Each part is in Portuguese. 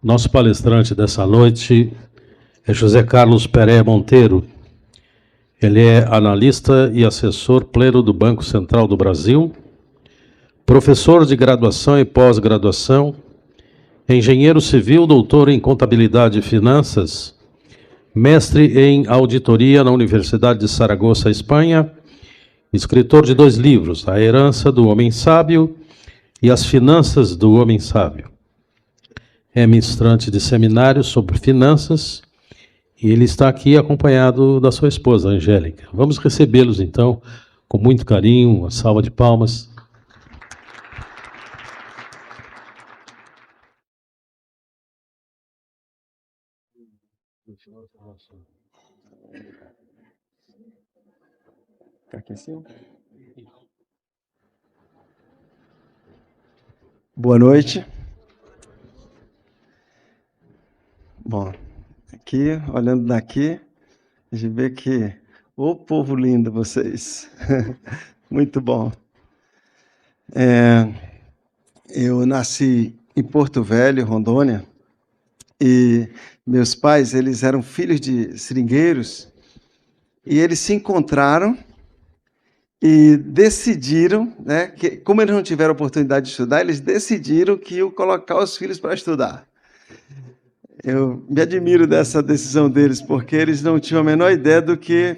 Nosso palestrante dessa noite é José Carlos Pereira Monteiro. Ele é analista e assessor pleno do Banco Central do Brasil, professor de graduação e pós-graduação, engenheiro civil, doutor em contabilidade e finanças, mestre em auditoria na Universidade de Saragoça, Espanha, escritor de 2 livros, A Herança do Homem Sábio e As Finanças do Homem Sábio. É ministrante de seminários sobre finanças e ele está aqui acompanhado da sua esposa, Angélica. Vamos recebê-los, então, com muito carinho, uma salva de palmas. Aqui em cima. Boa noite. Bom, aqui, olhando daqui, a gente vê que, ô povo lindo vocês, muito bom. Eu nasci em Porto Velho, Rondônia, e meus pais, eles eram filhos de seringueiros, e eles se encontraram e decidiram, né, que como eles não tiveram oportunidade de estudar, eles decidiram que iam colocar os filhos para estudar. Eu me admiro dessa decisão deles, porque eles não tinham a menor ideia do que...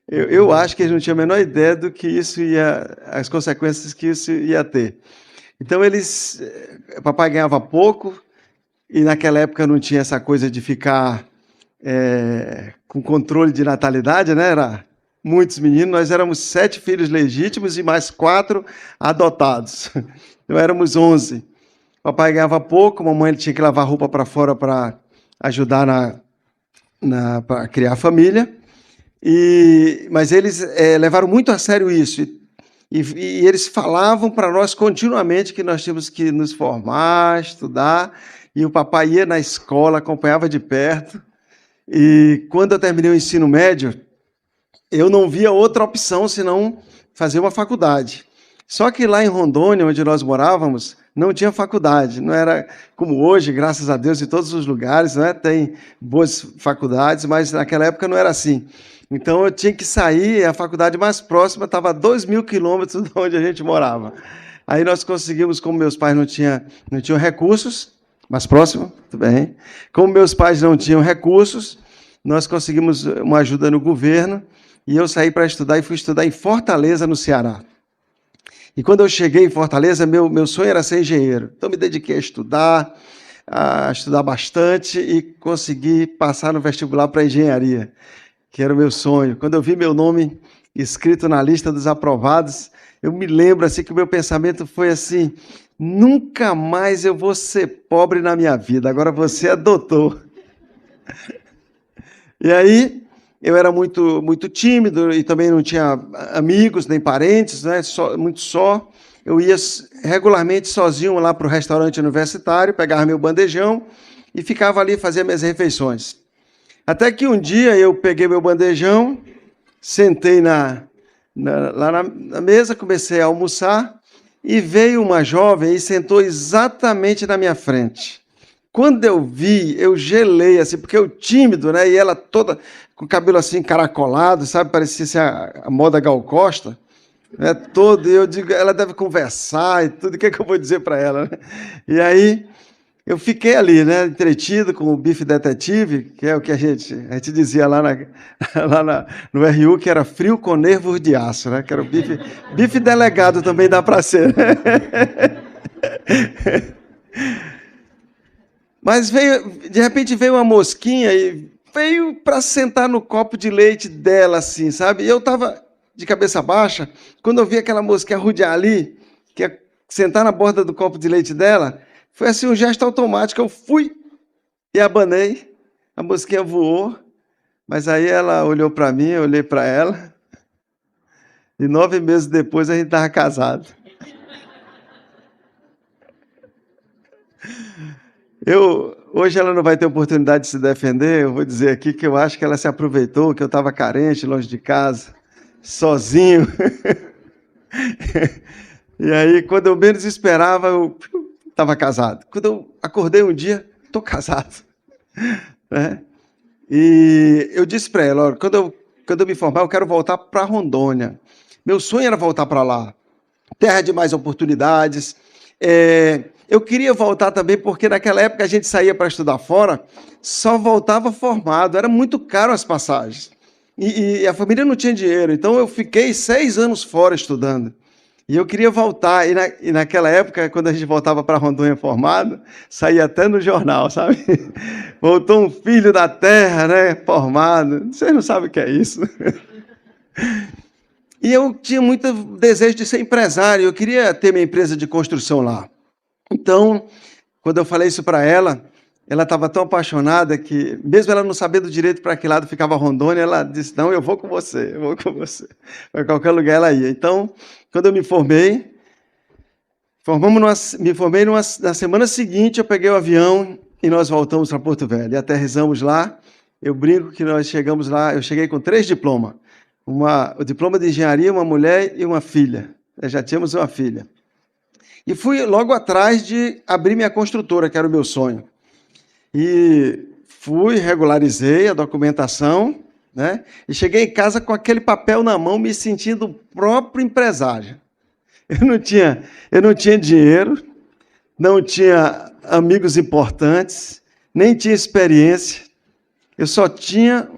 Eu acho que eles não tinham a menor ideia do que isso ia... as consequências que isso ia ter. Então, eles... Papai ganhava pouco, e naquela época não tinha essa coisa de ficar com controle de natalidade, né? Era muitos meninos, nós éramos 7 filhos legítimos e mais 4 adotados. Então, éramos 11. Papai ganhava pouco, mamãe tinha que lavar roupa para fora para ajudar para criar a família, mas eles levaram muito a sério isso, e eles falavam para nós continuamente que nós tínhamos que nos formar, estudar, e o papai ia na escola, acompanhava de perto, e quando eu terminei o ensino médio, eu não via outra opção senão fazer uma faculdade. Só que lá em Rondônia, onde nós morávamos, não tinha faculdade, não era como hoje, graças a Deus, em todos os lugares, né? Tem boas faculdades, mas naquela época não era assim. Então eu tinha que sair, a faculdade mais próxima estava a 2.000 quilômetros de onde a gente morava. Aí nós conseguimos, como meus pais não tinham recursos, mais próximo, tudo bem. Como meus pais não tinham recursos, nós conseguimos uma ajuda no governo, e eu saí para estudar e fui estudar em Fortaleza, no Ceará. E quando eu cheguei em Fortaleza, meu sonho era ser engenheiro. Então, me dediquei a estudar bastante e consegui passar no vestibular para engenharia, que era o meu sonho. Quando eu vi meu nome escrito na lista dos aprovados, eu me lembro assim, que o meu pensamento foi assim: nunca mais eu vou ser pobre na minha vida, agora você é doutor. E aí, eu era muito tímido e também não tinha amigos nem parentes, né? Muito só. Eu ia regularmente sozinho lá para o restaurante universitário, pegava meu bandejão e ficava ali, fazia minhas refeições. Até que um dia eu peguei meu bandejão, sentei lá na mesa, comecei a almoçar, e veio uma jovem e sentou exatamente na minha frente. Quando eu vi, eu gelei, assim, porque eu tímido, né? E ela toda com o cabelo assim encaracolado, sabe? Parecia assim, a moda Gal Costa, né? Todo, e eu digo, ela deve conversar e tudo, o que é que eu vou dizer para ela, né? E aí eu fiquei ali, né? Entretido com o bife detetive, que é o que a gente dizia lá, no RU, que era frio com nervos de aço, né? Que era o bife delegado também dá para ser, né? Mas de repente veio uma mosquinha e veio para sentar no copo de leite dela, assim, sabe? E eu estava de cabeça baixa, quando eu vi aquela mosquinha rodear ali, que ia sentar na borda do copo de leite dela, foi assim um gesto automático, eu fui e abanei, a mosquinha voou, mas aí ela olhou para mim, eu olhei para ela, e 9 meses depois a gente estava casado. Hoje ela não vai ter oportunidade de se defender, eu vou dizer aqui que eu acho que ela se aproveitou, que eu estava carente, longe de casa, sozinho. E aí, quando eu menos esperava, eu estava casado. Quando eu acordei um dia, estou casado. Né? E eu disse para ela, olha, quando eu me formar, eu quero voltar para Rondônia. Meu sonho era voltar para lá. Terra de mais oportunidades. Eu queria voltar também porque naquela época a gente saía para estudar fora, só voltava formado, era muito caro as passagens. E a família não tinha dinheiro, então eu fiquei 6 anos fora estudando. E eu queria voltar, e naquela época, quando a gente voltava para Rondônia formado, saía até no jornal, sabe? Voltou um filho da terra, né, formado. Vocês não sabem o que é isso. E eu tinha muito desejo de ser empresário, eu queria ter minha empresa de construção lá. Então, quando eu falei isso para ela estava tão apaixonada que, mesmo ela não sabendo direito para que lado ficava Rondônia, ela disse, não, eu vou com você. Para qualquer lugar ela ia. Então, quando eu me formei, na semana seguinte, eu peguei o avião e nós voltamos para Porto Velho. E aterrissamos lá, eu brinco que nós chegamos lá, eu cheguei com 3 diplomas. O diploma de engenharia, uma mulher e uma filha. Nós já tínhamos uma filha. E fui logo atrás de abrir minha construtora, que era o meu sonho. E regularizei a documentação, né? E cheguei em casa com aquele papel na mão, me sentindo o próprio empresário. Eu não tinha dinheiro, não tinha amigos importantes, nem tinha experiência. Eu só tinha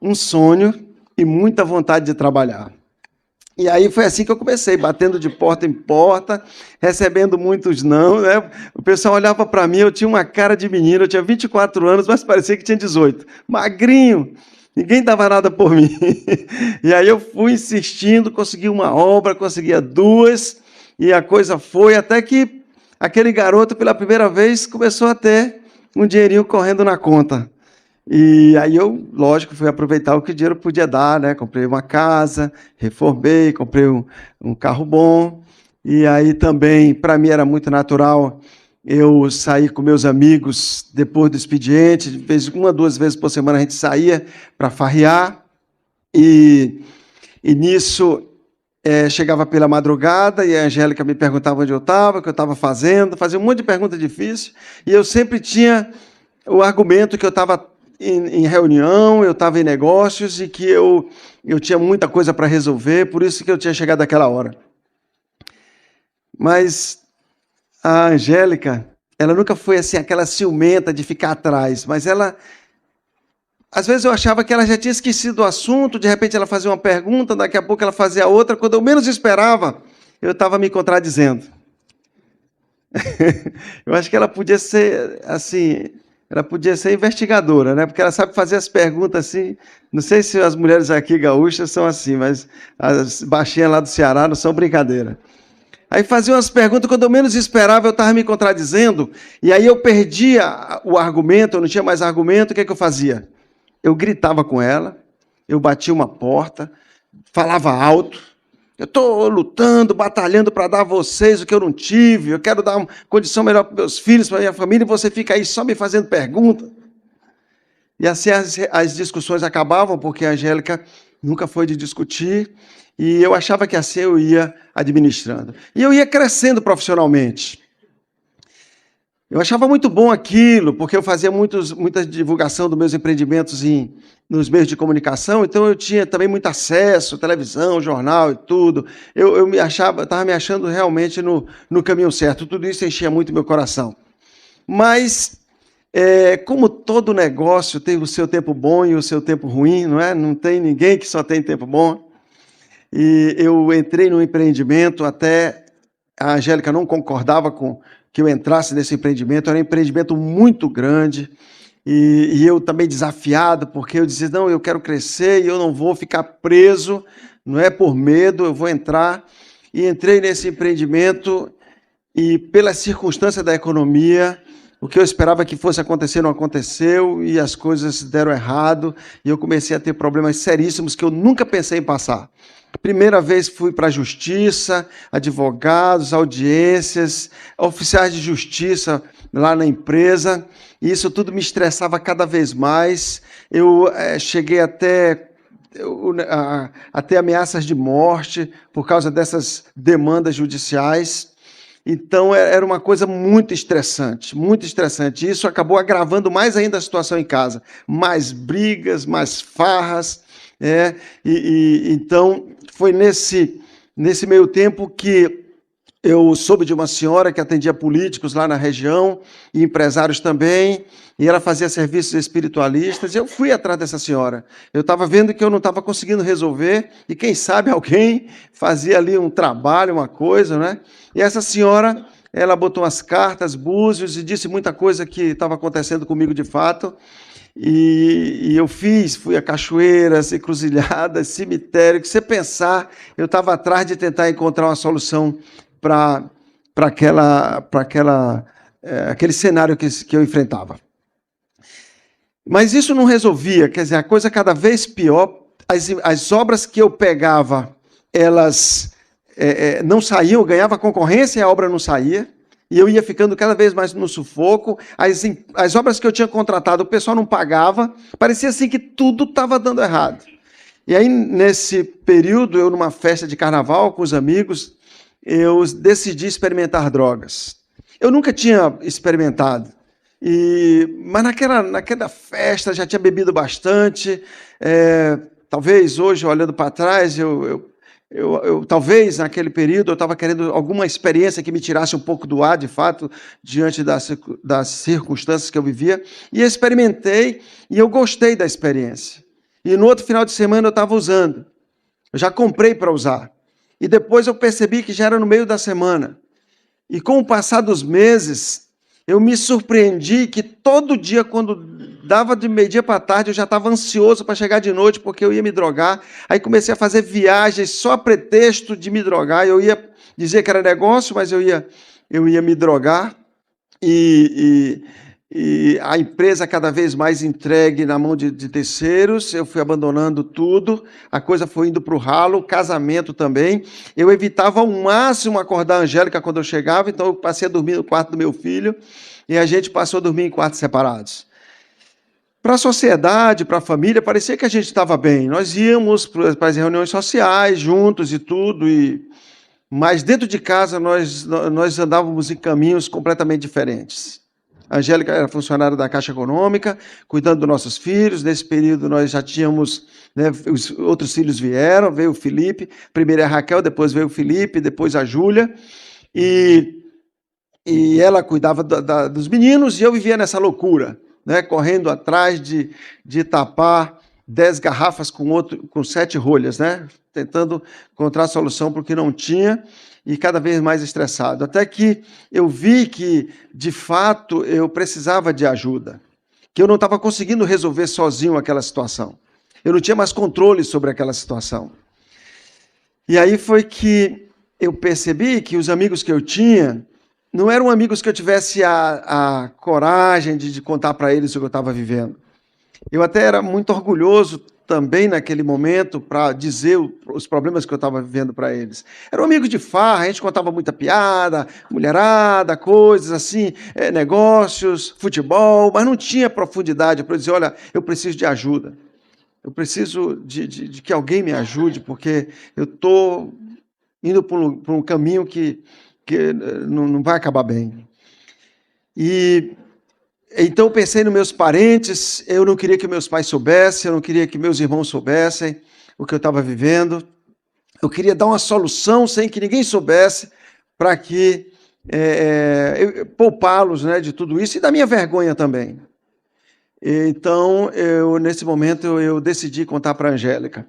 um sonho e muita vontade de trabalhar. E aí foi assim que eu comecei, batendo de porta em porta, recebendo muitos não, né? O pessoal olhava para mim, eu tinha uma cara de menino, eu tinha 24 anos, mas parecia que tinha 18. Magrinho, ninguém dava nada por mim. E aí eu fui insistindo, consegui uma obra, conseguia 2, e a coisa foi até que aquele garoto, pela primeira vez, começou a ter um dinheirinho correndo na conta. E aí eu, lógico, fui aproveitar o que o dinheiro podia dar, né? Comprei uma casa, reformei, comprei um carro bom. E aí também, para mim, era muito natural eu sair com meus amigos depois do expediente. De vez, 1 ou 2 vezes por semana a gente saía para farrear. E nisso chegava pela madrugada e a Angélica me perguntava onde eu estava, o que eu estava fazendo, fazia um monte de pergunta difícil. E eu sempre tinha o argumento que eu estava em reunião, eu estava em negócios e que eu tinha muita coisa para resolver, por isso que eu tinha chegado àquela hora. Mas a Angélica, ela nunca foi assim, aquela ciumenta de ficar atrás, mas ela, às vezes eu achava que ela já tinha esquecido o assunto, de repente ela fazia uma pergunta, daqui a pouco ela fazia outra, quando eu menos esperava, eu estava me contradizendo. Eu acho que ela podia ser, assim, ela podia ser investigadora, né? Porque ela sabe fazer as perguntas assim. Não sei se as mulheres aqui gaúchas são assim, mas as baixinhas lá do Ceará não são brincadeira. Aí fazia umas perguntas, quando eu menos esperava, eu estava me contradizendo, e aí eu perdia o argumento, eu não tinha mais argumento, o que é que eu fazia? Eu gritava com ela, eu batia uma porta, falava alto, eu estou lutando, batalhando para dar a vocês o que eu não tive, eu quero dar uma condição melhor para meus filhos, para minha família, e você fica aí só me fazendo pergunta. E assim as discussões acabavam, porque a Angélica nunca foi de discutir, e eu achava que assim eu ia administrando. E eu ia crescendo profissionalmente. Eu achava muito bom aquilo, porque eu fazia muita divulgação dos meus empreendimentos nos meios de comunicação, então eu tinha também muito acesso, televisão, jornal e tudo. Eu estava me achando realmente no caminho certo. Tudo isso enchia muito meu coração. Mas, como todo negócio tem o seu tempo bom e o seu tempo ruim, não é? Não tem ninguém que só tem tempo bom. E eu entrei no empreendimento, até a Angélica não concordava com que eu entrasse nesse empreendimento, era um empreendimento muito grande, e eu também desafiado, porque eu dizia, não, eu quero crescer e eu não vou ficar preso, não é por medo, eu vou entrar. E entrei nesse empreendimento, e pela circunstância da economia, o que eu esperava que fosse acontecer não aconteceu, e as coisas deram errado, e eu comecei a ter problemas seríssimos que eu nunca pensei em passar. Primeira vez fui para a justiça, advogados, audiências, oficiais de justiça lá na empresa, e isso tudo me estressava cada vez mais. Eu cheguei até ameaças de morte por causa dessas demandas judiciais. Então, era uma coisa muito estressante, muito estressante. Isso acabou agravando mais ainda a situação em casa. Mais brigas, mais farras. Então, foi nesse meio tempo que eu soube de uma senhora que atendia políticos lá na região, e empresários também, e ela fazia serviços espiritualistas, e eu fui atrás dessa senhora. Eu estava vendo que eu não estava conseguindo resolver, e quem sabe alguém fazia ali um trabalho, uma coisa, né? E essa senhora, ela botou as cartas, búzios, e disse muita coisa que estava acontecendo comigo de fato, e eu fui a cachoeiras, encruzilhadas, cemitério, que você pensar, eu estava atrás de tentar encontrar uma solução para aquele cenário que eu enfrentava. Mas isso não resolvia, quer dizer, a coisa cada vez pior, as obras que eu pegava, elas não saíam, eu ganhava concorrência e a obra não saía, e eu ia ficando cada vez mais no sufoco, as obras que eu tinha contratado, o pessoal não pagava, parecia assim que tudo estava dando errado. E aí, nesse período, eu numa festa de carnaval com os amigos, eu decidi experimentar drogas. Eu nunca tinha experimentado, mas naquela festa já tinha bebido bastante. Talvez hoje, olhando para trás, talvez naquele período eu estava querendo alguma experiência que me tirasse um pouco do ar, de fato, diante das circunstâncias que eu vivia. E experimentei, e eu gostei da experiência. E no outro final de semana eu estava usando. Eu já comprei para usar. E depois eu percebi que já era no meio da semana. E com o passar dos meses, eu me surpreendi que todo dia, quando dava de meio-dia para tarde, eu já estava ansioso para chegar de noite, porque eu ia me drogar. Aí comecei a fazer viagens só a pretexto de me drogar. Eu ia dizer que era negócio, mas eu ia me drogar. E a empresa cada vez mais entregue na mão de terceiros, eu fui abandonando tudo, a coisa foi indo para o ralo, o casamento também. Eu evitava ao máximo acordar a Angélica quando eu chegava, então eu passei a dormir no quarto do meu filho, e a gente passou a dormir em quartos separados. Para a sociedade, para a família, parecia que a gente estava bem. Nós íamos para as reuniões sociais juntos e tudo, mas dentro de casa nós andávamos em caminhos completamente diferentes. A Angélica era funcionária da Caixa Econômica, cuidando dos nossos filhos. Nesse período nós já tínhamos, os outros filhos vieram, veio o Felipe, primeiro a Raquel, depois veio o Felipe, depois a Júlia, e ela cuidava dos meninos, e eu vivia nessa loucura, correndo atrás de tapar 10 garrafas com 7 rolhas, tentando encontrar a solução para o que não tinha, e cada vez mais estressado. Até que eu vi que, de fato, eu precisava de ajuda, que eu não estava conseguindo resolver sozinho aquela situação. Eu não tinha mais controle sobre aquela situação. E aí foi que eu percebi que os amigos que eu tinha não eram amigos que eu tivesse a coragem de contar para eles o que eu estava vivendo. Eu até era muito orgulhoso também naquele momento para dizer os problemas que eu estava vivendo para eles. Eram amigos de farra, a gente contava muita piada, mulherada, coisas assim, negócios, futebol, mas não tinha profundidade para dizer, olha, eu preciso de ajuda. Eu preciso de que alguém me ajude, porque eu estou indo por um caminho que não vai acabar bem. Então eu pensei nos meus parentes, eu não queria que meus pais soubessem, eu não queria que meus irmãos soubessem o que eu estava vivendo. Eu queria dar uma solução sem que ninguém soubesse, para que poupá-los de tudo isso e da minha vergonha também. Então, nesse momento, eu decidi contar para a Angélica.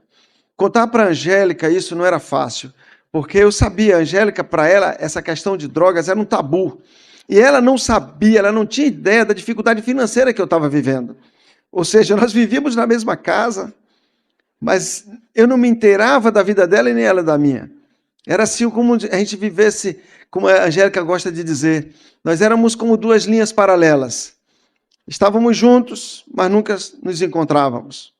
Contar para a Angélica isso não era fácil, porque eu sabia, a Angélica, para ela, essa questão de drogas era um tabu. E ela não sabia, ela não tinha ideia da dificuldade financeira que eu estava vivendo. Ou seja, nós vivíamos na mesma casa, mas eu não me inteirava da vida dela e nem ela da minha. Era assim como a gente vivesse, como a Angélica gosta de dizer, nós éramos como 2 linhas paralelas. Estávamos juntos, mas nunca nos encontrávamos.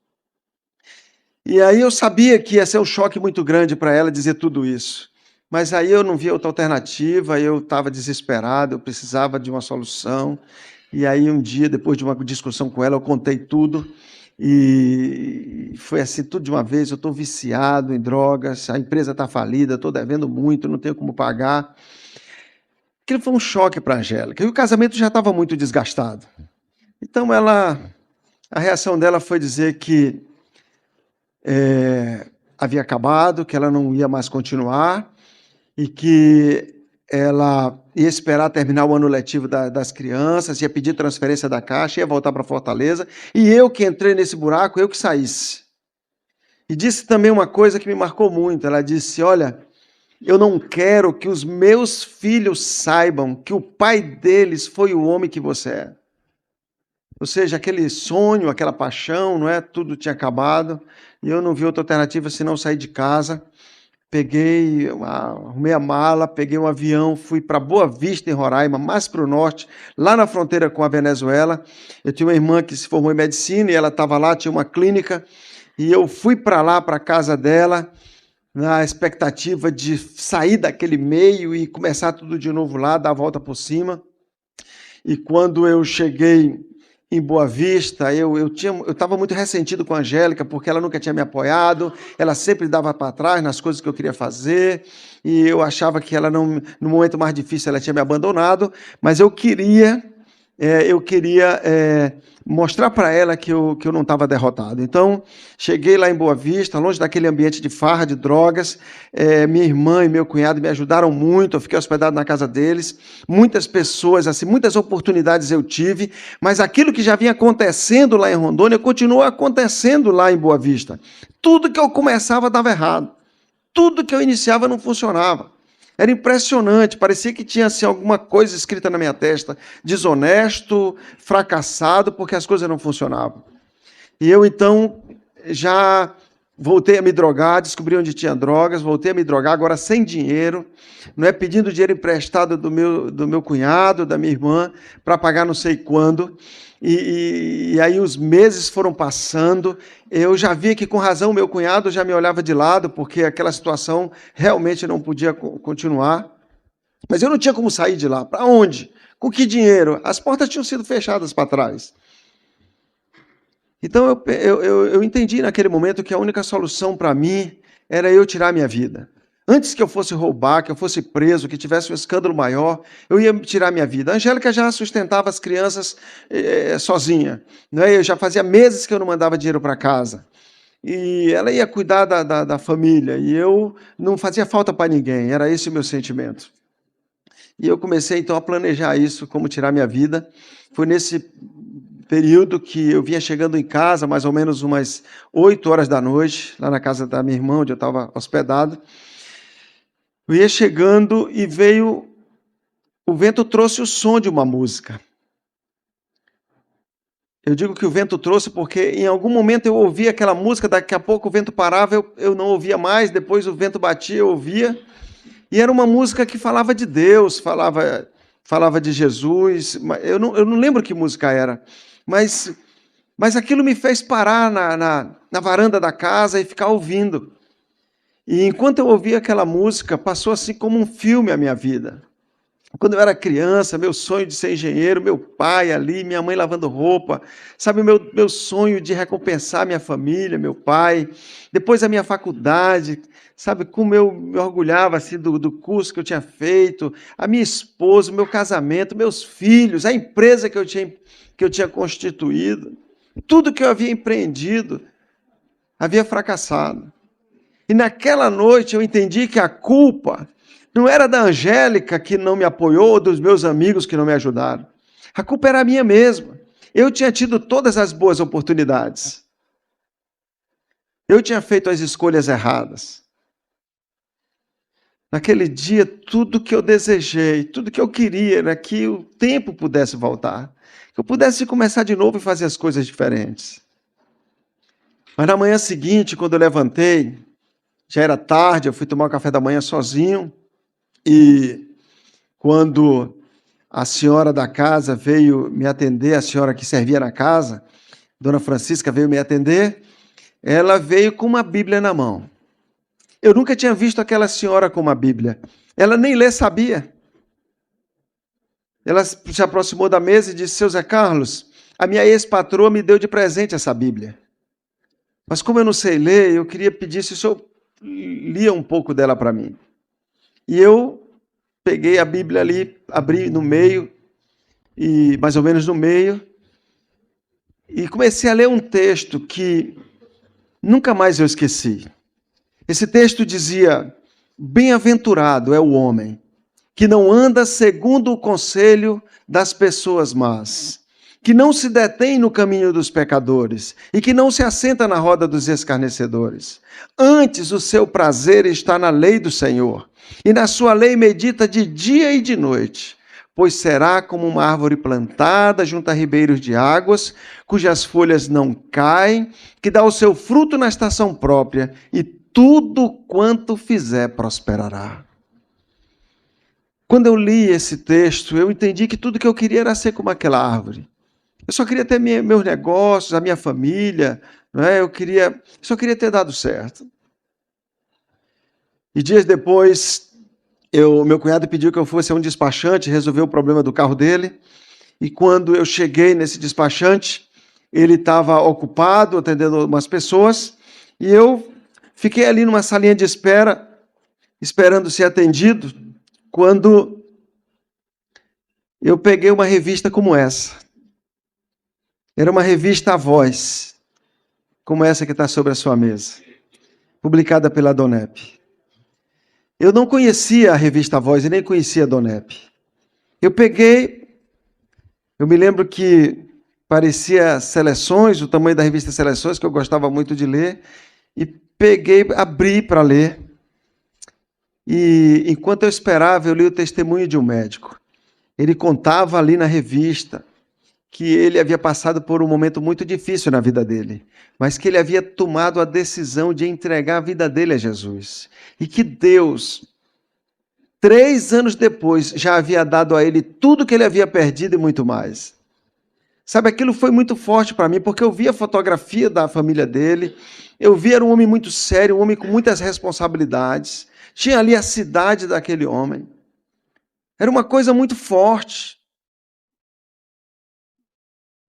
E aí eu sabia que ia ser um choque muito grande para ela dizer tudo isso. Mas aí eu não via outra alternativa, eu estava desesperado, eu precisava de uma solução. E aí um dia, depois de uma discussão com ela, eu contei tudo. E foi assim, tudo de uma vez, eu estou viciado em drogas, a empresa está falida, estou devendo muito, não tenho como pagar. Aquilo foi um choque para a Angélica. E o casamento já estava muito desgastado. Então, a reação dela foi dizer que havia acabado, que ela não ia mais continuar e que ela ia esperar terminar o ano letivo das crianças, ia pedir transferência da Caixa, ia voltar para Fortaleza, e eu que entrei nesse buraco, eu que saísse. E disse também uma coisa que me marcou muito. Ela disse: olha, eu não quero que os meus filhos saibam que o pai deles foi o homem que você é. Ou seja, aquele sonho, aquela paixão, não é? Tudo tinha acabado, e eu não vi outra alternativa senão sair de casa. Arrumei a mala, peguei um avião, fui para Boa Vista, em Roraima, mais para o norte, lá na fronteira com a Venezuela. Eu tinha uma irmã que se formou em medicina e ela estava lá, tinha uma clínica, e eu fui para lá, para a casa dela, na expectativa de sair daquele meio e começar tudo de novo lá, dar a volta por cima. E quando eu cheguei em Boa Vista, eu estava muito ressentido com a Angélica, porque ela nunca tinha me apoiado, ela sempre dava para trás nas coisas que eu queria fazer, e eu achava que ela, no momento mais difícil, ela tinha me abandonado, mas eu queria mostrar para ela que eu não estava derrotado. Então, cheguei lá em Boa Vista, longe daquele ambiente de farra, de drogas. Minha irmã e meu cunhado me ajudaram muito, eu fiquei hospedado na casa deles. Muitas pessoas, assim, muitas oportunidades eu tive, mas aquilo que já vinha acontecendo lá em Rondônia continuou acontecendo lá em Boa Vista. Tudo que eu começava dava errado. Tudo que eu iniciava não funcionava. Era impressionante, parecia que tinha assim, alguma coisa escrita na minha testa: desonesto, fracassado, porque as coisas não funcionavam. E eu, então, já voltei a me drogar, descobri onde tinha drogas, voltei a me drogar, agora sem dinheiro, não é, pedindo dinheiro emprestado do meu cunhado, da minha irmã, para pagar não sei quando. E aí os meses foram passando, eu já via que com razão o meu cunhado já me olhava de lado, porque aquela situação realmente não podia continuar. Mas eu não tinha como sair de lá. Para onde? Com que dinheiro? As portas tinham sido fechadas para trás. Então eu entendi naquele momento que a única solução para mim era eu tirar a minha vida. Antes que eu fosse roubar, que eu fosse preso, que tivesse um escândalo maior, eu ia tirar minha vida. A Angélica já sustentava as crianças sozinha. Né? Eu já fazia meses que eu não mandava dinheiro para casa. E ela ia cuidar da família. E eu não fazia falta para ninguém. Era esse o meu sentimento. E eu comecei, então, a planejar isso, como tirar minha vida. Foi nesse período que eu vinha chegando em casa, mais ou menos umas 8 horas da noite, lá na casa da minha irmã, onde eu estava hospedado. Eu ia chegando e o vento trouxe o som de uma música. Eu digo que o vento trouxe porque em algum momento eu ouvia aquela música, daqui a pouco o vento parava, eu não ouvia mais, depois o vento batia, eu ouvia. E era uma música que falava de Deus, falava de Jesus. Eu não lembro que música era, mas aquilo me fez parar na varanda da casa e ficar ouvindo. E enquanto eu ouvia aquela música, passou assim como um filme a minha vida. Quando eu era criança, meu sonho de ser engenheiro, meu pai ali, minha mãe lavando roupa, sabe, meu sonho de recompensar minha família, meu pai. Depois a minha faculdade, sabe, como eu me orgulhava assim, do curso que eu tinha feito, a minha esposa, o meu casamento, meus filhos, a empresa que eu tinha constituído. Tudo que eu havia empreendido havia fracassado. E naquela noite eu entendi que a culpa não era da Angélica, que não me apoiou, ou dos meus amigos que não me ajudaram. A culpa era minha mesma. Eu tinha tido todas as boas oportunidades. Eu tinha feito as escolhas erradas. Naquele dia, tudo que eu desejei, tudo que eu queria era que o tempo pudesse voltar. Que eu pudesse começar de novo e fazer as coisas diferentes. Mas na manhã seguinte, quando eu levantei, já era tarde, eu fui tomar o café da manhã sozinho. E quando a senhora da casa veio me atender, a senhora que servia na casa, Dona Francisca veio me atender, ela veio com uma Bíblia na mão. Eu nunca tinha visto aquela senhora com uma Bíblia. Ela nem ler sabia. Ela se aproximou da mesa e disse: Seu Zé Carlos, a minha ex-patroa me deu de presente essa Bíblia. Mas como eu não sei ler, eu queria pedir se o senhor lia um pouco dela para mim. E eu peguei a Bíblia ali, abri no meio, e mais ou menos no meio, e comecei a ler um texto que nunca mais eu esqueci. Esse texto dizia: bem-aventurado é o homem que não anda segundo o conselho das pessoas más, que não se detém no caminho dos pecadores e que não se assenta na roda dos escarnecedores. Antes, o seu prazer está na lei do Senhor, e na sua lei medita de dia e de noite. Pois será como uma árvore plantada junto a ribeiros de águas, cujas folhas não caem, que dá o seu fruto na estação própria, e tudo quanto fizer prosperará. Quando eu li esse texto, eu entendi que tudo que eu queria era ser como aquela árvore. Eu só queria ter meus negócios, a minha família, não é? Eu só queria ter dado certo. E dias depois, meu cunhado pediu que eu fosse a um despachante resolver o problema do carro dele. E quando eu cheguei nesse despachante, ele estava ocupado, atendendo umas pessoas, e eu fiquei ali numa salinha de espera, esperando ser atendido, quando eu peguei uma revista como essa. Era uma revista à voz, como essa que está sobre a sua mesa, publicada pela Donep. Eu não conhecia a revista à voz e nem conhecia a Donep. Eu me lembro que parecia Seleções, o tamanho da revista Seleções, que eu gostava muito de ler, e abri para ler. E enquanto eu esperava, eu li o testemunho de um médico. Ele contava ali na revista que ele havia passado por um momento muito difícil na vida dele, mas que ele havia tomado a decisão de entregar a vida dele a Jesus. E que Deus, 3 anos depois, já havia dado a ele tudo que ele havia perdido e muito mais. Sabe, aquilo foi muito forte para mim, porque eu vi a fotografia da família dele, eu vi, era um homem muito sério, um homem com muitas responsabilidades, tinha ali a cidade daquele homem. Era uma coisa muito forte.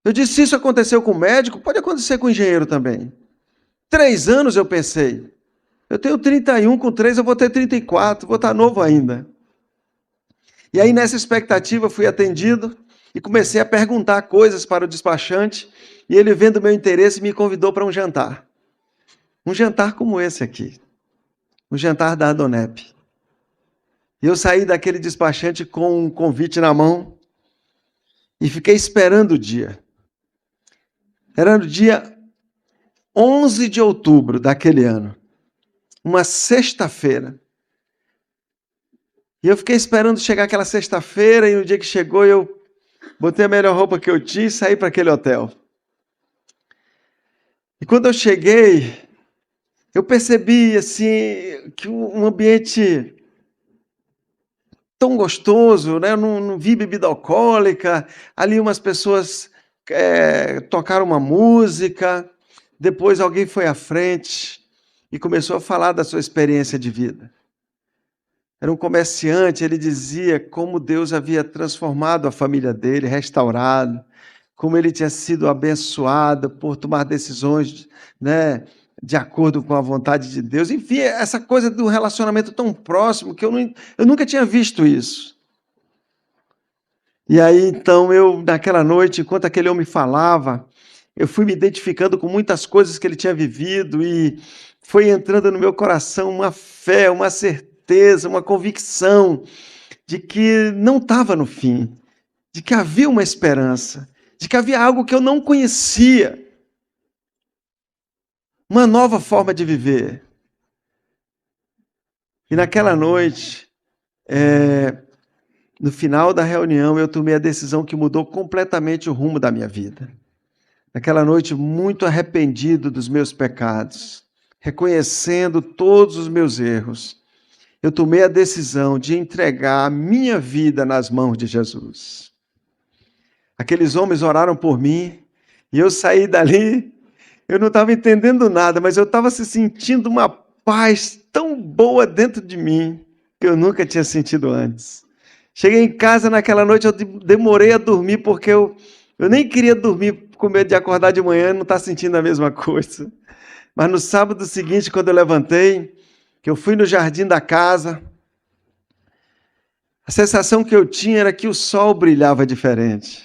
Eu disse, se isso aconteceu com o médico, pode acontecer com o engenheiro também. 3 anos eu pensei. Eu tenho 31, com 3 eu vou ter 34, vou estar novo ainda. E aí nessa expectativa fui atendido e comecei a perguntar coisas para o despachante, e ele, vendo o meu interesse, me convidou para um jantar. Um jantar como esse aqui. Um jantar da Donep. E eu saí daquele despachante com um convite na mão e fiquei esperando o dia. Era no dia 11 de outubro daquele ano, uma sexta-feira. E eu fiquei esperando chegar aquela sexta-feira, e no dia que chegou, eu botei a melhor roupa que eu tinha e saí para aquele hotel. E quando eu cheguei, eu percebi assim, que um ambiente tão gostoso, né? Eu não vi bebida alcoólica, ali umas pessoas tocaram uma música, depois alguém foi à frente e começou a falar da sua experiência de vida. Era um comerciante, ele dizia como Deus havia transformado a família dele, restaurado, como ele tinha sido abençoado por tomar decisões, né, de acordo com a vontade de Deus. Enfim, essa coisa do relacionamento tão próximo que eu nunca tinha visto isso. E aí, então, naquela noite, enquanto aquele homem falava, eu fui me identificando com muitas coisas que ele tinha vivido e foi entrando no meu coração uma fé, uma certeza, uma convicção de que não estava no fim, de que havia uma esperança, de que havia algo que eu não conhecia, uma nova forma de viver. E naquela noite, no final da reunião, eu tomei a decisão que mudou completamente o rumo da minha vida. Naquela noite, muito arrependido dos meus pecados, reconhecendo todos os meus erros, eu tomei a decisão de entregar a minha vida nas mãos de Jesus. Aqueles homens oraram por mim e eu saí dali, eu não estava entendendo nada, mas eu estava sentindo uma paz tão boa dentro de mim que eu nunca tinha sentido antes. Cheguei em casa naquela noite, eu demorei a dormir porque eu nem queria dormir com medo de acordar de manhã e não estar sentindo a mesma coisa. Mas no sábado seguinte, quando eu levantei, que eu fui no jardim da casa, A sensação que eu tinha era que o sol brilhava diferente,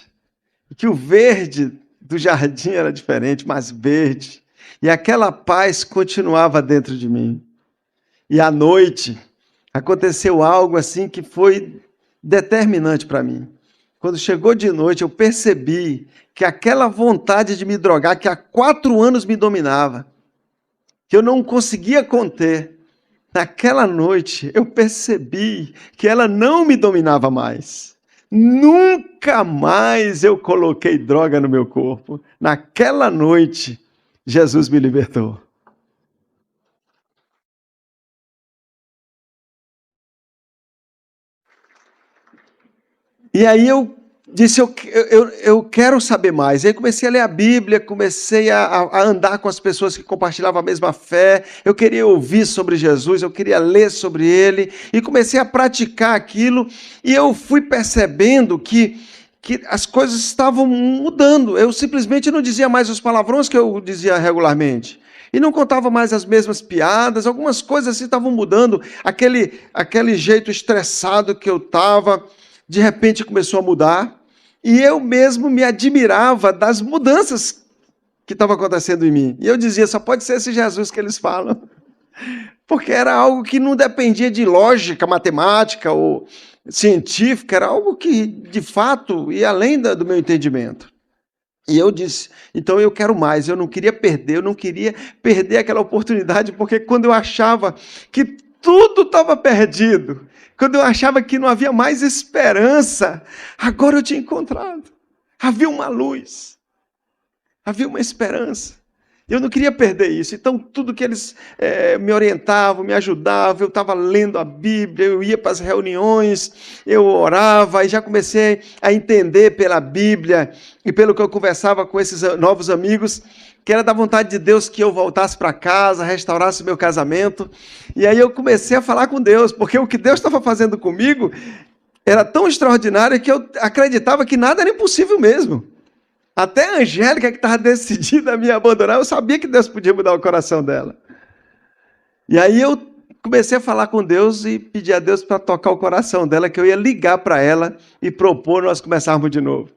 que o verde do jardim era diferente, mais verde, e aquela paz continuava dentro de mim. E à noite aconteceu algo assim que foi determinante para mim. Quando chegou de noite, eu percebi que aquela vontade de me drogar, que há 4 anos me dominava, que eu não conseguia conter, naquela noite eu percebi que ela não me dominava mais. Nunca mais eu coloquei droga no meu corpo. Naquela noite, Jesus me libertou. E aí eu disse, eu quero saber mais. Aí comecei a ler a Bíblia, comecei a andar com as pessoas que compartilhavam a mesma fé. Eu queria ouvir sobre Jesus, eu queria ler sobre ele. E comecei a praticar aquilo. E eu fui percebendo que as coisas estavam mudando. Eu simplesmente não dizia mais os palavrões que eu dizia regularmente. E não contava mais as mesmas piadas. Algumas coisas assim estavam mudando. Aquele jeito estressado que eu estava, de repente começou a mudar. E eu mesmo me admirava das mudanças que estavam acontecendo em mim. E eu dizia, só pode ser esse Jesus que eles falam. Porque era algo que não dependia de lógica, matemática ou científica, era algo que, de fato, ia além do meu entendimento. E eu disse, então eu quero mais, eu não queria perder aquela oportunidade, porque quando eu achava que tudo estava perdido, quando eu achava que não havia mais esperança, agora eu tinha encontrado. Havia uma luz, havia uma esperança. Eu não queria perder isso. Então, tudo que eles me orientavam, me ajudavam, eu estava lendo a Bíblia, eu ia para as reuniões, eu orava, e já comecei a entender pela Bíblia e pelo que eu conversava com esses novos amigos, que era da vontade de Deus que eu voltasse para casa, restaurasse o meu casamento. E aí eu comecei a falar com Deus, porque o que Deus estava fazendo comigo era tão extraordinário que eu acreditava que nada era impossível mesmo. Até a Angélica, que estava decidida a me abandonar, eu sabia que Deus podia mudar o coração dela. E aí eu comecei a falar com Deus e pedir a Deus para tocar o coração dela, que eu ia ligar para ela e propor nós começarmos de novo.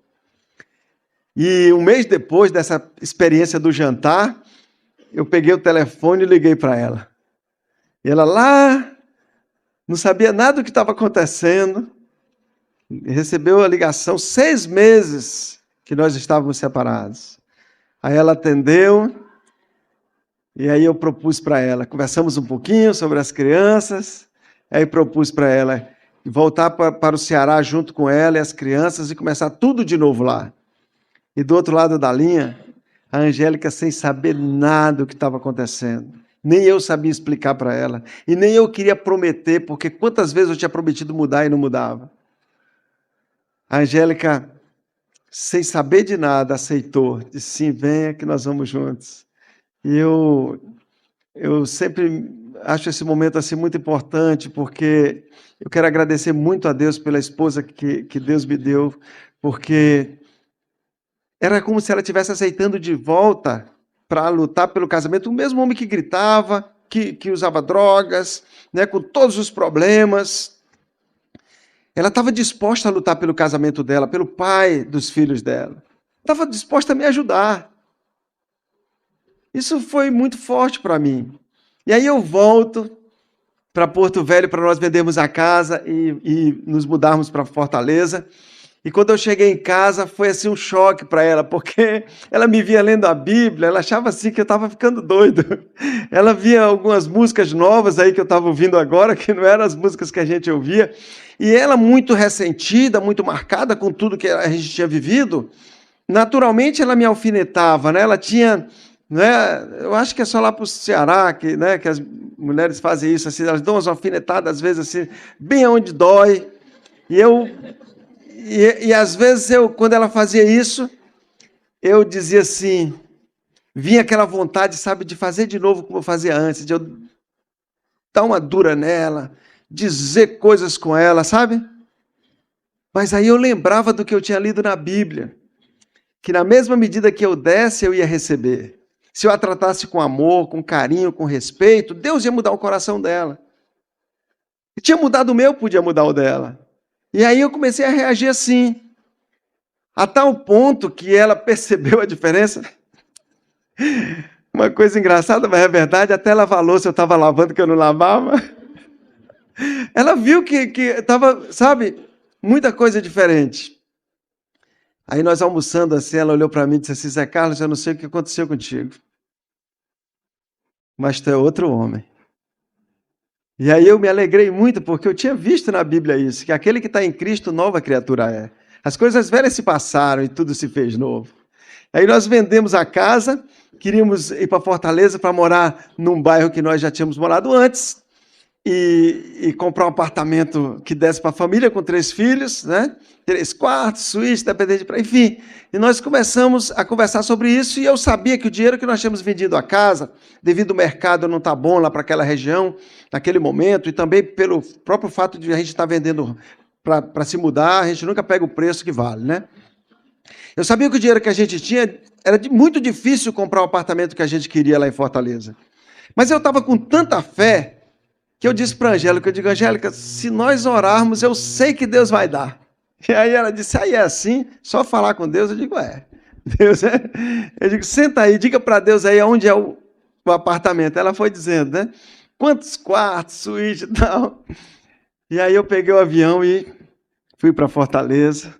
E um mês depois dessa experiência do jantar, eu peguei o telefone e liguei para ela. E ela lá, não sabia nada do que estava acontecendo, recebeu a ligação 6 meses que nós estávamos separados. Aí ela atendeu, e aí eu propus para ela, conversamos um pouquinho sobre as crianças, aí propus para ela voltar para o Ceará junto com ela e as crianças e começar tudo de novo lá. E do outro lado da linha, a Angélica sem saber nada do que estava acontecendo. Nem eu sabia explicar para ela, e nem eu queria prometer, porque quantas vezes eu tinha prometido mudar e não mudava. A Angélica, sem saber de nada, aceitou. Disse, sim, venha que nós vamos juntos. E eu sempre acho esse momento assim muito importante, porque eu quero agradecer muito a Deus pela esposa que Deus me deu, porque era como se ela estivesse aceitando de volta para lutar pelo casamento, o mesmo homem que gritava, que usava drogas, né, com todos os problemas. Ela estava disposta a lutar pelo casamento dela, pelo pai dos filhos dela. Estava disposta a me ajudar. Isso foi muito forte para mim. E aí eu volto para Porto Velho para nós vendermos a casa e nos mudarmos para Fortaleza. E quando eu cheguei em casa, foi assim um choque para ela, porque ela me via lendo a Bíblia, ela achava assim que eu estava ficando doido. Ela via algumas músicas novas aí que eu estava ouvindo agora, que não eram as músicas que a gente ouvia. E ela, muito ressentida, muito marcada com tudo que a gente tinha vivido, naturalmente ela me alfinetava, né? Ela tinha, né? Eu acho que é só lá para o Ceará que, né, que as mulheres fazem isso, assim, elas dão umas alfinetadas, às vezes, assim, bem onde dói. E às vezes, quando ela fazia isso, eu dizia assim, vinha aquela vontade, sabe, de fazer de novo como eu fazia antes, de eu dar uma dura nela, dizer coisas com ela, sabe? Mas aí eu lembrava do que eu tinha lido na Bíblia, que na mesma medida que eu desse, eu ia receber. Se eu a tratasse com amor, com carinho, com respeito, Deus ia mudar o coração dela. E tinha mudado o meu, podia mudar o dela. E aí eu comecei a reagir assim, a tal ponto que ela percebeu a diferença. Uma coisa engraçada, mas é verdade, até lavar a louça eu estava lavando que eu não lavava. Ela viu que estava, sabe, muita coisa diferente. Aí nós almoçando assim, ela olhou para mim e disse assim, Zé Carlos, eu não sei o que aconteceu contigo, mas tu é outro homem. E aí eu me alegrei muito, porque eu tinha visto na Bíblia isso, que aquele que está em Cristo, nova criatura é. As coisas velhas se passaram e tudo se fez novo. Aí nós vendemos a casa, queríamos ir para Fortaleza para morar num bairro que nós já tínhamos morado antes, e comprar um apartamento que desse para a família com 3 filhos, né? 3 quartos, suíte, dependente para, enfim. E nós começamos a conversar sobre isso e eu sabia que o dinheiro que nós tínhamos vendido a casa, devido ao mercado não estar bom lá para aquela região, naquele momento, e também pelo próprio fato de a gente estar vendendo para se mudar, a gente nunca pega o preço que vale, né? Eu sabia que o dinheiro que a gente tinha era muito difícil comprar o apartamento que a gente queria lá em Fortaleza. Mas eu estava com tanta fé que eu disse para a Angélica, eu digo, Angélica, se nós orarmos, eu sei que Deus vai dar. E aí ela disse, aí é assim, só falar com Deus? Eu digo, Deus é. Eu digo, senta aí, diga para Deus aí onde é o apartamento. Ela foi dizendo, né? Quantos quartos, suíte e tal. E aí eu peguei o avião e fui para Fortaleza.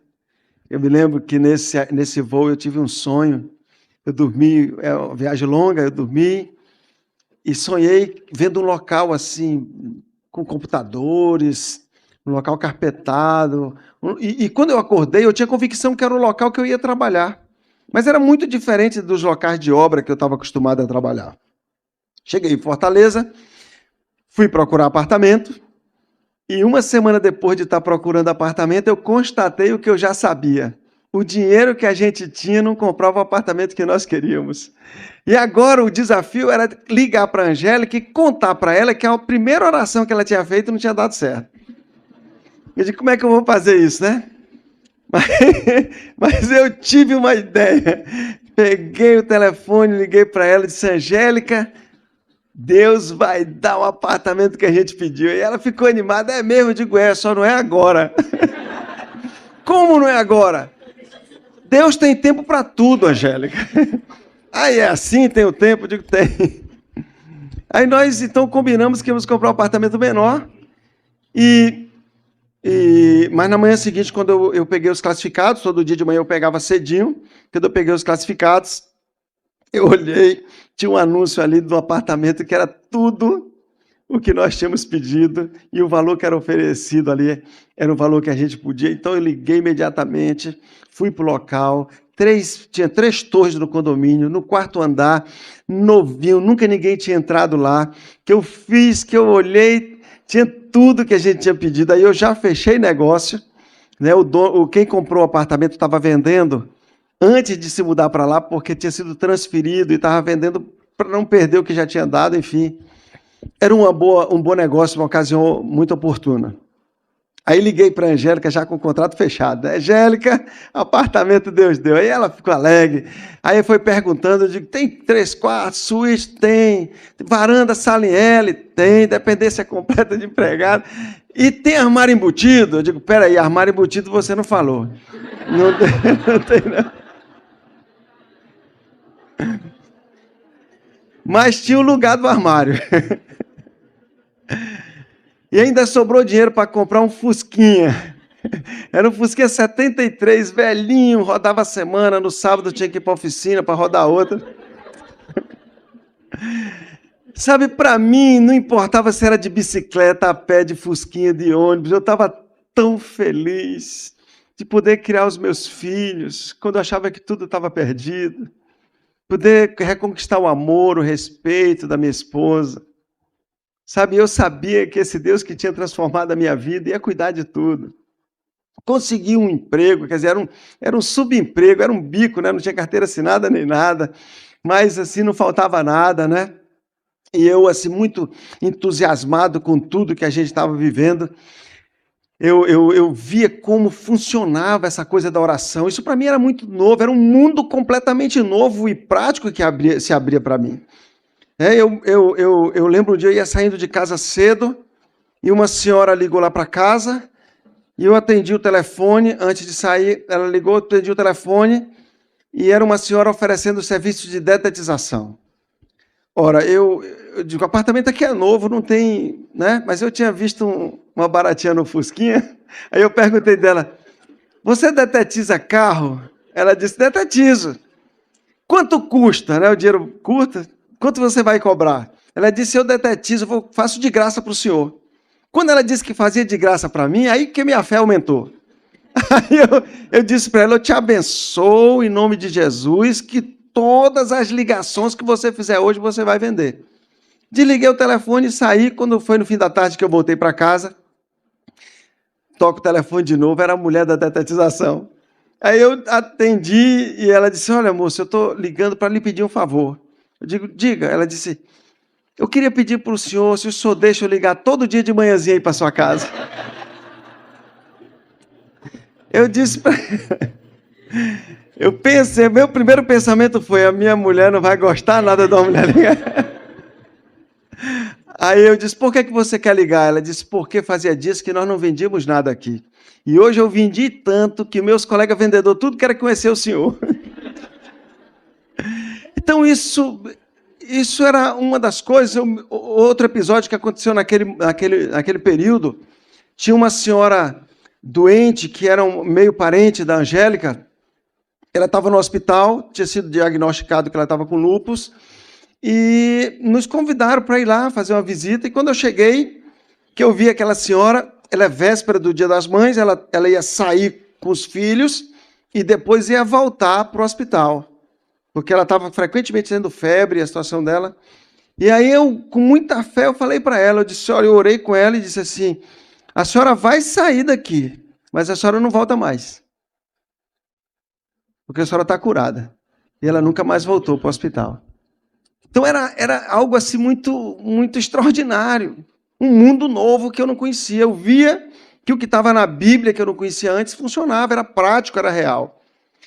Eu me lembro que nesse voo eu tive um sonho. Eu dormi, é uma viagem longa, eu dormi. E sonhei vendo um local assim, com computadores, um local carpetado. E quando eu acordei, eu tinha convicção que era o local que eu ia trabalhar. Mas era muito diferente dos locais de obra que eu estava acostumado a trabalhar. Cheguei em Fortaleza, fui procurar apartamento, e uma semana depois de estar procurando apartamento, eu constatei o que eu já sabia. O dinheiro que a gente tinha não comprava o apartamento que nós queríamos. E agora o desafio era ligar para a Angélica e contar para ela que a primeira oração que ela tinha feito não tinha dado certo. Eu disse, como é que eu vou fazer isso, né? Mas eu tive uma ideia. Peguei o telefone, liguei para ela e disse, Angélica, Deus vai dar o apartamento que a gente pediu. E ela ficou animada, é mesmo? Eu digo, só não é agora. Como não é agora? Deus tem tempo para tudo, Angélica. Aí é assim, tem o tempo? Eu digo, tem. Aí nós, então, combinamos que íamos comprar um apartamento menor. Mas na manhã seguinte, quando eu peguei os classificados, todo dia de manhã eu pegava cedinho, quando eu peguei os classificados, eu olhei, tinha um anúncio ali do apartamento que era tudo o que nós tínhamos pedido e o valor que era oferecido ali era o valor que a gente podia. Então eu liguei imediatamente, fui para o local, tinha 3 torres no condomínio, no 4º andar, novinho, nunca ninguém tinha entrado lá, que eu fiz, que eu olhei, tinha tudo que a gente tinha pedido. Aí eu já fechei negócio, né? Quem comprou o apartamento estava vendendo antes de se mudar para lá, porque tinha sido transferido e estava vendendo para não perder o que já tinha dado, enfim. Era um bom negócio, uma ocasião muito oportuna. Aí liguei para a Angélica já com o contrato fechado. Angélica, apartamento Deus deu. Aí ela ficou alegre. Aí foi perguntando, eu digo, tem 3 quartos, suíte? Tem. Varanda, sala em L? Tem. Dependência completa de empregado. E tem armário embutido? Eu digo, peraí, armário embutido você não falou. Não tem não. Mas tinha o lugar do armário. E ainda sobrou dinheiro para comprar um Fusquinha. Era um Fusquinha 73, velhinho, rodava a semana, no sábado tinha que ir para a oficina para rodar outra. Sabe, para mim, não importava se era de bicicleta, a pé, de Fusquinha, de ônibus, eu estava tão feliz de poder criar os meus filhos, quando eu achava que tudo estava perdido. Poder reconquistar o amor, o respeito da minha esposa. Sabe, eu sabia que esse Deus que tinha transformado a minha vida ia cuidar de tudo. Consegui um emprego, quer dizer, era um subemprego, era um bico, né? Não tinha carteira assinada nem nada, mas assim não faltava nada, né? E eu, assim, muito entusiasmado com tudo que a gente estava vivendo, eu via como funcionava essa coisa da oração. Isso para mim era muito novo, era um mundo completamente novo e prático que se abria para mim. Eu lembro um dia eu ia saindo de casa cedo e uma senhora ligou lá para casa E eu atendi o telefone, antes de sair, ela ligou, eu atendi o telefone, e era uma senhora oferecendo serviço de detetização. Ora, eu digo, o apartamento aqui é novo, não tem, né? Mas eu tinha visto uma baratinha no Fusquinha, aí eu perguntei dela, você detetiza carro? Ela disse, detetizo. Quanto custa, né? O dinheiro curta, quanto você vai cobrar? Ela disse, eu detetizo, faço de graça para o senhor. Quando ela disse que fazia de graça para mim, aí que minha fé aumentou. Aí eu disse para ela, eu te abençoo em nome de Jesus, que todas as ligações que você fizer hoje, você vai vender. Desliguei o telefone e saí. Quando foi no fim da tarde que eu voltei para casa, toco o telefone de novo, era a mulher da detetização. Aí eu atendi e ela disse, olha, moça, eu estou ligando para lhe pedir um favor. Eu digo, diga. Ela disse, eu queria pedir para o senhor, se o senhor deixa eu ligar todo dia de manhãzinha aí para sua casa. Eu disse para eu pensei, meu primeiro pensamento foi, a minha mulher não vai gostar nada de uma mulher ligar. Aí eu disse, por que você quer ligar? Ela disse, porque fazia dias que nós não vendíamos nada aqui. E hoje eu vendi tanto que meus colegas vendedores tudo querem conhecer o senhor. Então isso era uma das coisas. Outro episódio que aconteceu naquele período, tinha uma senhora doente, que era meio parente da Angélica. Ela estava no hospital, tinha sido diagnosticado que ela estava com lúpus, e nos convidaram para ir lá fazer uma visita. E quando eu cheguei, que eu vi aquela senhora, ela é véspera do Dia das Mães, ela ia sair com os filhos e depois ia voltar para o hospital, porque ela estava frequentemente tendo febre, a situação dela. E aí eu, com muita fé, eu falei para ela, eu disse, olha, eu orei com ela e disse assim, a senhora vai sair daqui, mas a senhora não volta mais, porque a senhora está curada. E ela nunca mais voltou para o hospital. Então era algo assim muito, muito extraordinário. Um mundo novo que eu não conhecia. Eu via que o que estava na Bíblia, que eu não conhecia antes, funcionava, era prático, era real.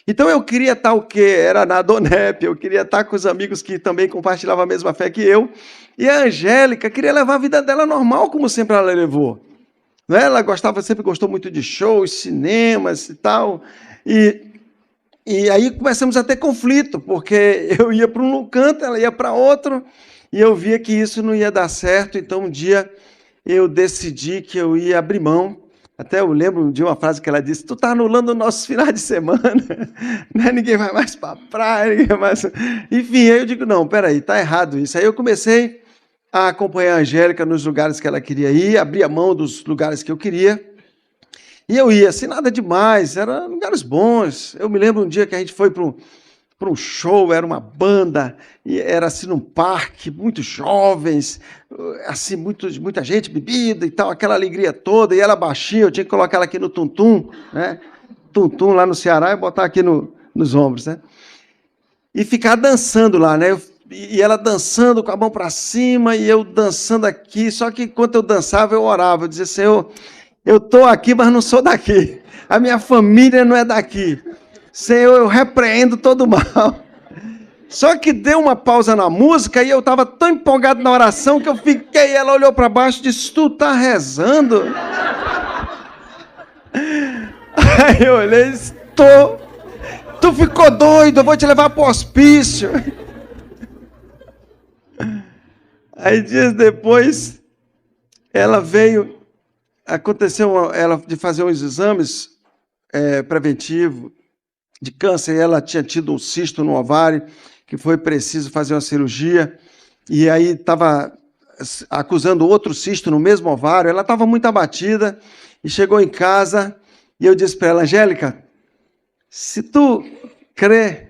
Então eu queria estar o quê? Era na Donep, eu queria estar com os amigos que também compartilhavam a mesma fé que eu. E a Angélica queria levar a vida dela normal, como sempre ela levou. Não é? Ela sempre gostou muito de shows, cinemas e tal. E aí começamos a ter conflito, porque eu ia para um canto, ela ia para outro, e eu via que isso não ia dar certo. Então um dia eu decidi que eu ia abrir mão. Até eu lembro de uma frase que ela disse, tu está anulando nossos finais de semana, né? Ninguém vai mais para a praia, ninguém mais... Enfim, aí eu digo, não, peraí, está errado isso. Aí eu comecei a acompanhar a Angélica nos lugares que ela queria ir, abrir a mão dos lugares que eu queria. E eu ia, assim, nada demais, eram lugares bons. Eu me lembro um dia que a gente foi para um show, era uma banda, e era assim num parque, muitos jovens, assim, muita gente, bebida e tal, aquela alegria toda, e ela baixinha, eu tinha que colocar ela aqui no tum-tum, né? Tum-tum lá no Ceará e botar aqui nos ombros, né? E ficar dançando lá, né? E ela dançando com a mão para cima, e eu dançando aqui, só que enquanto eu dançava, eu orava, eu dizia, Senhor, eu estou aqui, mas não sou daqui. A minha família não é daqui. Senhor, eu repreendo todo o mal. Só que deu uma pausa na música e eu estava tão empolgado na oração que eu fiquei. Ela olhou para baixo e disse, tu está rezando? Aí eu olhei e disse, tô. Tu ficou doido, eu vou te levar para o hospício. Aí dias depois, ela veio... Aconteceu ela de fazer uns exames preventivos de câncer, e ela tinha tido um cisto no ovário, que foi preciso fazer uma cirurgia, e aí estava acusando outro cisto no mesmo ovário, ela estava muito abatida, e chegou em casa, e eu disse para ela, Angélica, se tu crê,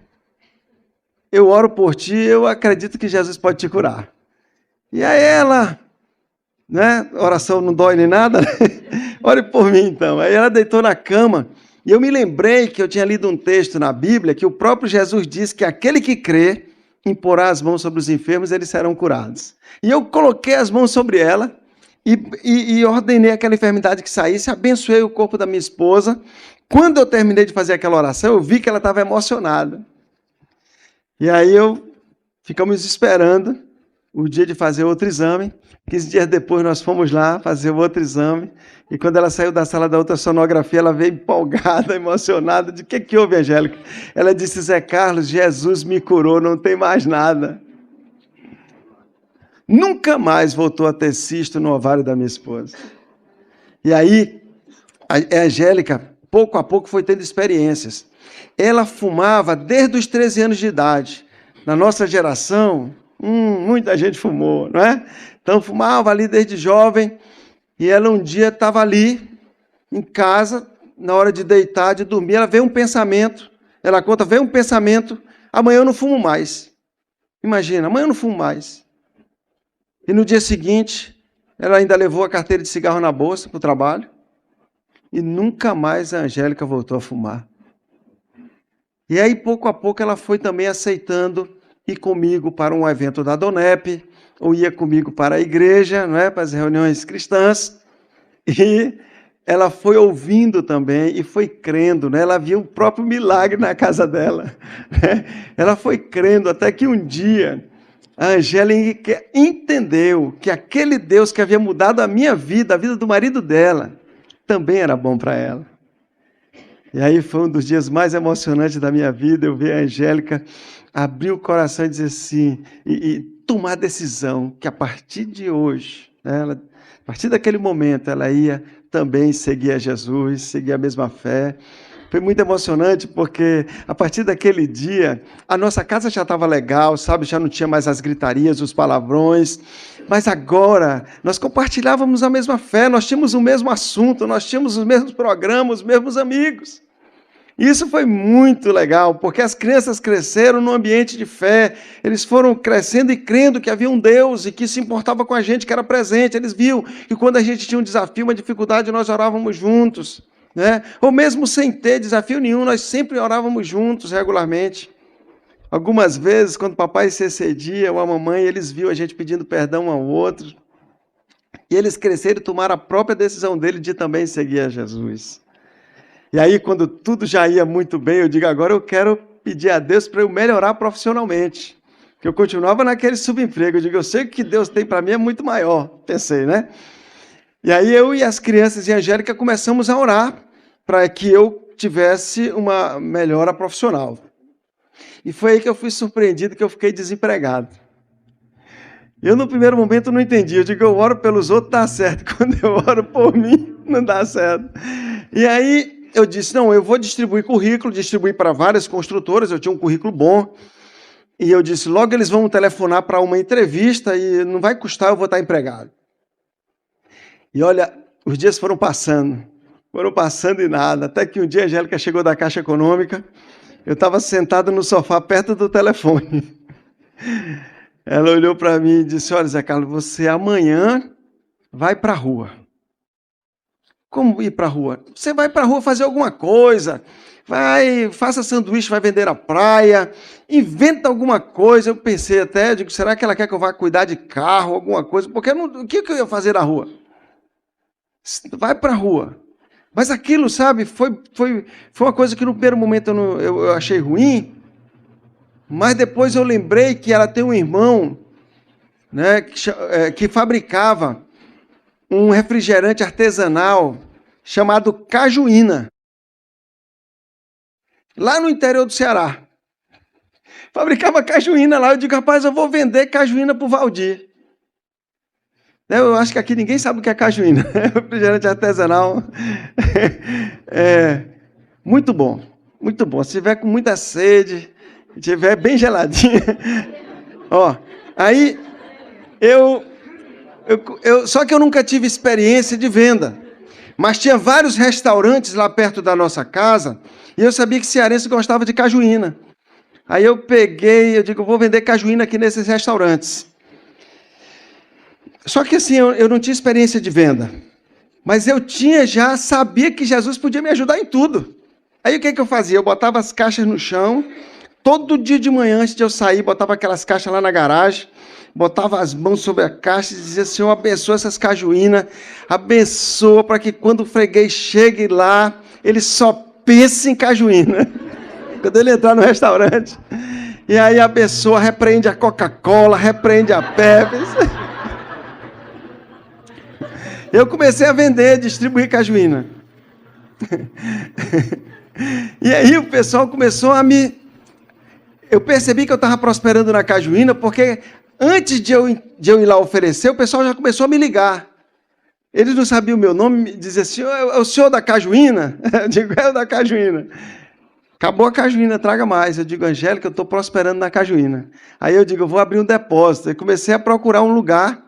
eu oro por ti, eu acredito que Jesus pode te curar. E aí ela... né? Oração não dói nem nada, né? Ore por mim, então. Aí ela deitou na cama, e eu me lembrei que eu tinha lido um texto na Bíblia, que o próprio Jesus disse que aquele que crê, imporá as mãos sobre os enfermos, eles serão curados. E eu coloquei as mãos sobre ela, e ordenei aquela enfermidade que saísse, abençoei o corpo da minha esposa. Quando eu terminei de fazer aquela oração, eu vi que ela estava emocionada. E aí ficamos esperando. o dia de fazer outro exame. 15 dias depois nós fomos lá fazer o outro exame. E quando ela saiu da sala da ultrassonografia, ela veio empolgada, emocionada. De que houve, Angélica? Ela disse: Zé Carlos, Jesus me curou, não tem mais nada. Nunca mais voltou a ter cisto no ovário da minha esposa. E aí, a Angélica, pouco a pouco, foi tendo experiências. Ela fumava desde os 13 anos de idade. Na nossa geração, muita gente fumou, não é? Então, fumava ali desde jovem. E ela um dia estava ali, em casa, na hora de deitar, de dormir, ela veio um pensamento. Ela conta, veio um pensamento: amanhã eu não fumo mais. Imagina, amanhã eu não fumo mais. E no dia seguinte, ela ainda levou a carteira de cigarro na bolsa para o trabalho. E nunca mais a Angélica voltou a fumar. E aí, pouco a pouco, ela foi também aceitando ir comigo para um evento da Donep, ou ia comigo para a igreja, não é? Para as reuniões cristãs. E ela foi ouvindo também e foi crendo, né? Ela viu o próprio milagre na casa dela. Né? Ela foi crendo até que um dia a Angélica entendeu que aquele Deus que havia mudado a minha vida, a vida do marido dela, também era bom para ela. E aí foi um dos dias mais emocionantes da minha vida, eu ver a Angélica abrir o coração e dizer assim, e tomar a decisão que a partir de hoje, né, a partir daquele momento, ela ia também seguir a Jesus, seguir a mesma fé. Foi muito emocionante, porque a partir daquele dia, a nossa casa já estava legal, sabe? Já não tinha mais as gritarias, os palavrões. Mas agora, nós compartilhávamos a mesma fé, nós tínhamos o mesmo assunto, nós tínhamos os mesmos programas, os mesmos amigos. E isso foi muito legal, porque as crianças cresceram num ambiente de fé, eles foram crescendo e crendo que havia um Deus e que se importava com a gente, que era presente. Eles viam que quando a gente tinha um desafio, uma dificuldade, nós orávamos juntos. Né? Ou mesmo sem ter desafio nenhum, nós sempre orávamos juntos, regularmente. Algumas vezes, quando o papai se excedia, ou a mamãe, eles viam a gente pedindo perdão um ao outro. E eles cresceram e tomaram a própria decisão dele de também seguir a Jesus. E aí, quando tudo já ia muito bem, eu digo, agora eu quero pedir a Deus para eu melhorar profissionalmente. Porque eu continuava naquele subemprego. Eu digo, eu sei que o que Deus tem para mim é muito maior. Pensei, né? E aí eu e as crianças e a Angélica começamos a orar para que eu tivesse uma melhora profissional. E foi aí que eu fui surpreendido, que eu fiquei desempregado. Eu, no primeiro momento, não entendi. Eu digo, eu oro pelos outros, dá certo. Quando eu oro por mim, não dá certo. E aí eu disse, não, eu vou distribuir currículo, distribuir para várias construtoras, eu tinha um currículo bom. E eu disse, logo eles vão telefonar para uma entrevista e não vai custar, eu vou estar empregado. E olha, os dias foram passando e nada, até que um dia a Angélica chegou da Caixa Econômica, eu estava sentado no sofá perto do telefone. Ela olhou para mim e disse, olha, Zé Carlos, você amanhã vai para a rua. Como ir para a rua? Você vai para a rua fazer alguma coisa, faça sanduíche, vai vender na praia, inventa alguma coisa. Eu pensei até, eu digo, será que ela quer que eu vá cuidar de carro, alguma coisa? Porque o que eu ia fazer na rua? Vai para a rua. Mas aquilo, sabe, foi uma coisa que no primeiro momento eu achei ruim, mas depois eu lembrei que ela tem um irmão, né, que fabricava um refrigerante artesanal chamado Cajuína, lá no interior do Ceará. Fabricava cajuína lá, eu digo, rapaz, eu vou vender cajuína para o Valdir. Eu acho que aqui ninguém sabe o que é cajuína. Refrigerante artesanal. Muito bom, muito bom. Se tiver com muita sede, se tiver bem geladinha. Ó, aí só que eu nunca tive experiência de venda. Mas tinha vários restaurantes lá perto da nossa casa e eu sabia que cearense gostava de cajuína. Aí eu peguei, eu digo, vou vender cajuína aqui nesses restaurantes. Só que assim, eu não tinha experiência de venda, mas eu sabia que Jesus podia me ajudar em tudo. Aí o que eu fazia? Eu botava as caixas no chão, todo dia de manhã, antes de eu sair, botava aquelas caixas lá na garagem, botava as mãos sobre a caixa e dizia, Senhor, abençoa essas cajuínas, abençoa para que quando o freguês chegue lá, ele só pense em cajuína. Quando ele entrar no restaurante. E aí a pessoa repreende a Coca-Cola, repreende a Pepsi. Eu comecei a vender, distribuir cajuína. E aí o pessoal começou a me... Eu percebi que eu estava prosperando na cajuína, porque antes de eu ir lá oferecer, o pessoal já começou a me ligar. Eles não sabiam o meu nome, me diziam assim, é o senhor da cajuína? Eu digo, é o da cajuína. Acabou a cajuína, traga mais. Eu digo, Angélica, eu estou prosperando na cajuína. Aí eu digo, eu vou abrir um depósito. Eu comecei a procurar um lugar,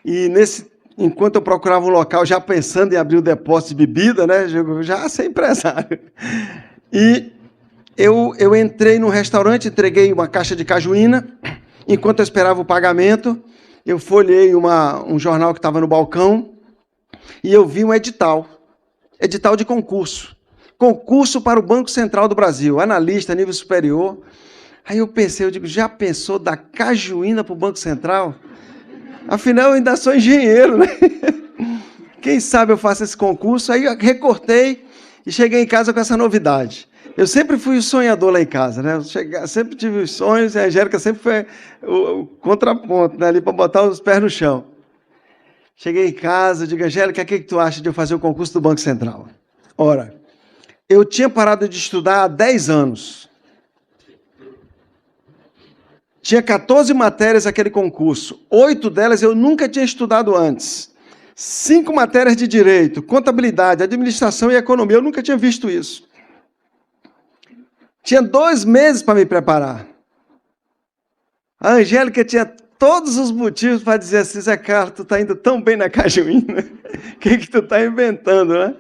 e enquanto eu procurava um local, já pensando em abrir um depósito de bebida, né? Eu já ser empresário. E eu entrei num restaurante, entreguei uma caixa de cajuína. Enquanto eu esperava o pagamento, eu folhei um jornal que estava no balcão, e eu vi um edital de concurso para o Banco Central do Brasil, analista, nível superior. Aí eu pensei, eu digo, já pensou da cajuína para o Banco Central? Afinal, eu ainda sou engenheiro, né? Quem sabe eu faço esse concurso? Aí eu recortei e cheguei em casa com essa novidade. Eu sempre fui o sonhador lá em casa, né? Sempre tive os sonhos, e a Angélica sempre foi o contraponto, né? Ali para botar os pés no chão. Cheguei em casa, digo, Angélica, o que tu acha de eu fazer o concurso do Banco Central? Ora, eu tinha parado de estudar há 10 anos. Tinha 14 matérias aquele concurso. 8 delas eu nunca tinha estudado antes. 5 matérias de direito, contabilidade, administração e economia. Eu nunca tinha visto isso. Tinha 2 meses para me preparar. A Angélica tinha todos os motivos para dizer assim, Zé Carlos, tu está indo tão bem na cajuína. O que tu está inventando, né?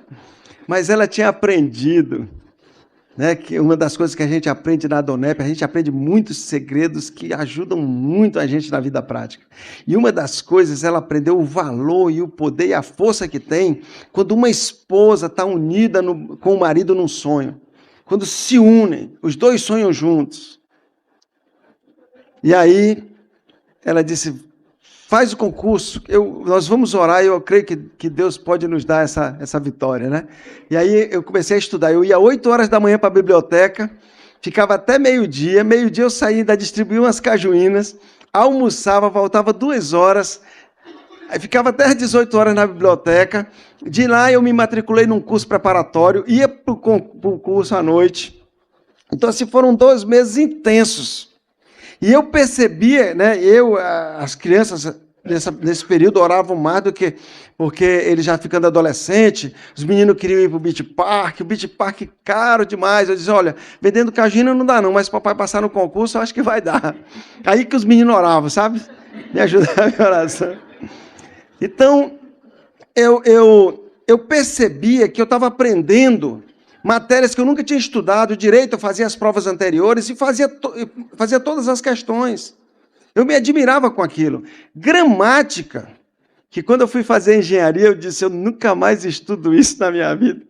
Mas ela tinha aprendido, né, que uma das coisas que a gente aprende na Donep, a gente aprende muitos segredos que ajudam muito a gente na vida prática. E uma das coisas, ela aprendeu o valor e o poder e a força que tem quando uma esposa está unida com o marido num sonho. Quando se unem, os dois sonham juntos. E aí, ela disse, faz o concurso, nós vamos orar e eu creio que Deus pode nos dar essa vitória, né? E aí eu comecei a estudar, eu ia 8 horas da manhã para a biblioteca, ficava até meio-dia eu saía, ainda distribuía umas cajuínas, almoçava, voltava 2 horas, aí ficava até às 18 horas na biblioteca, de lá eu me matriculei num curso preparatório, ia para o curso à noite, então assim foram 2 meses intensos. E eu percebia, né, as crianças nesse período oravam mais do que, porque eles já ficando adolescente, os meninos queriam ir para o Beach Park caro demais. Eu disse, olha, vendendo cajuína não dá não, mas se o papai passar no concurso, eu acho que vai dar. Aí que os meninos oravam, sabe? Me ajudava a minha oração. Então, eu percebia que eu estava aprendendo matérias que eu nunca tinha estudado, direito, eu fazia as provas anteriores e fazia todas as questões. Eu me admirava com aquilo. Gramática, que quando eu fui fazer engenharia, eu disse, eu nunca mais estudo isso na minha vida.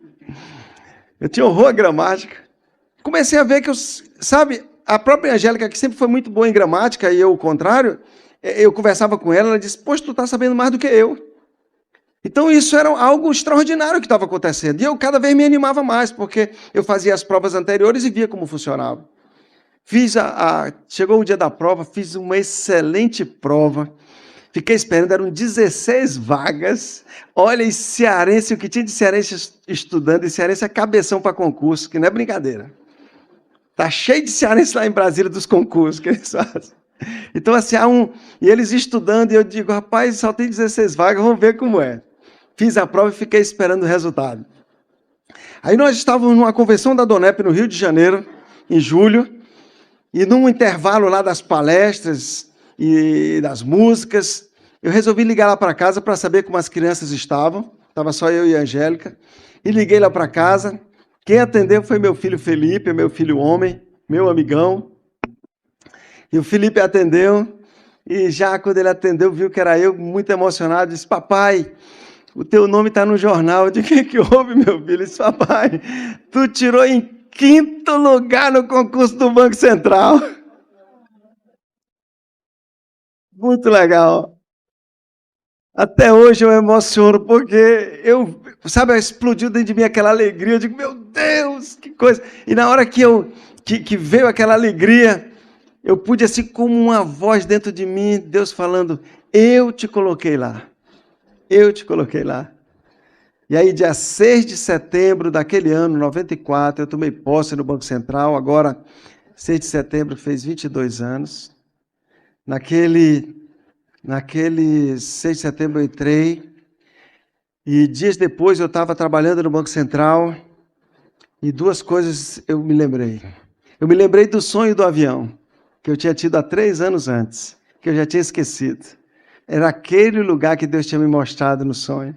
Eu tinha horror à gramática. Comecei a ver que sabe, a própria Angélica, que sempre foi muito boa em gramática, e eu o contrário, eu conversava com ela, ela disse, poxa, tu está sabendo mais do que eu. Então isso era algo extraordinário que estava acontecendo. E eu cada vez me animava mais, porque eu fazia as provas anteriores e via como funcionava. Chegou o dia da prova, fiz uma excelente prova. Fiquei esperando, eram 16 vagas. Olha, e cearense, o que tinha de cearense estudando, e cearense é cabeção para concurso, que não é brincadeira. Está cheio de cearense lá em Brasília dos concursos que eles fazem. Então, assim, e eles estudando, e eu digo, rapaz, só tem 16 vagas, vamos ver como é. Fiz a prova e fiquei esperando o resultado. Aí nós estávamos numa convenção da Donep no Rio de Janeiro, em julho, e num intervalo lá das palestras e das músicas, eu resolvi ligar lá para casa para saber como as crianças estavam. Estava só eu e a Angélica. E liguei lá para casa. Quem atendeu foi meu filho Felipe, meu filho homem, meu amigão. E o Felipe atendeu, e já quando ele atendeu, viu que era eu, muito emocionado, disse, papai, o teu nome está no jornal. Eu disse, o que houve, meu filho? Ele disse, papai, tu tirou em 5º lugar no concurso do Banco Central. Muito legal. Até hoje eu emociono, porque sabe, explodiu dentro de mim aquela alegria. Eu digo, meu Deus, que coisa. E na hora que veio aquela alegria, eu pude, assim como uma voz dentro de mim, Deus falando, eu te coloquei lá. Eu te coloquei lá. E aí, dia 6 de setembro daquele ano, 94, eu tomei posse no Banco Central. Agora, 6 de setembro, fez 22 anos. Naquele 6 de setembro eu entrei. E dias depois eu estava trabalhando no Banco Central. E duas coisas eu me lembrei. Eu me lembrei do sonho do avião, que eu tinha tido há 3 anos antes, que eu já tinha esquecido. Era aquele lugar que Deus tinha me mostrado no sonho.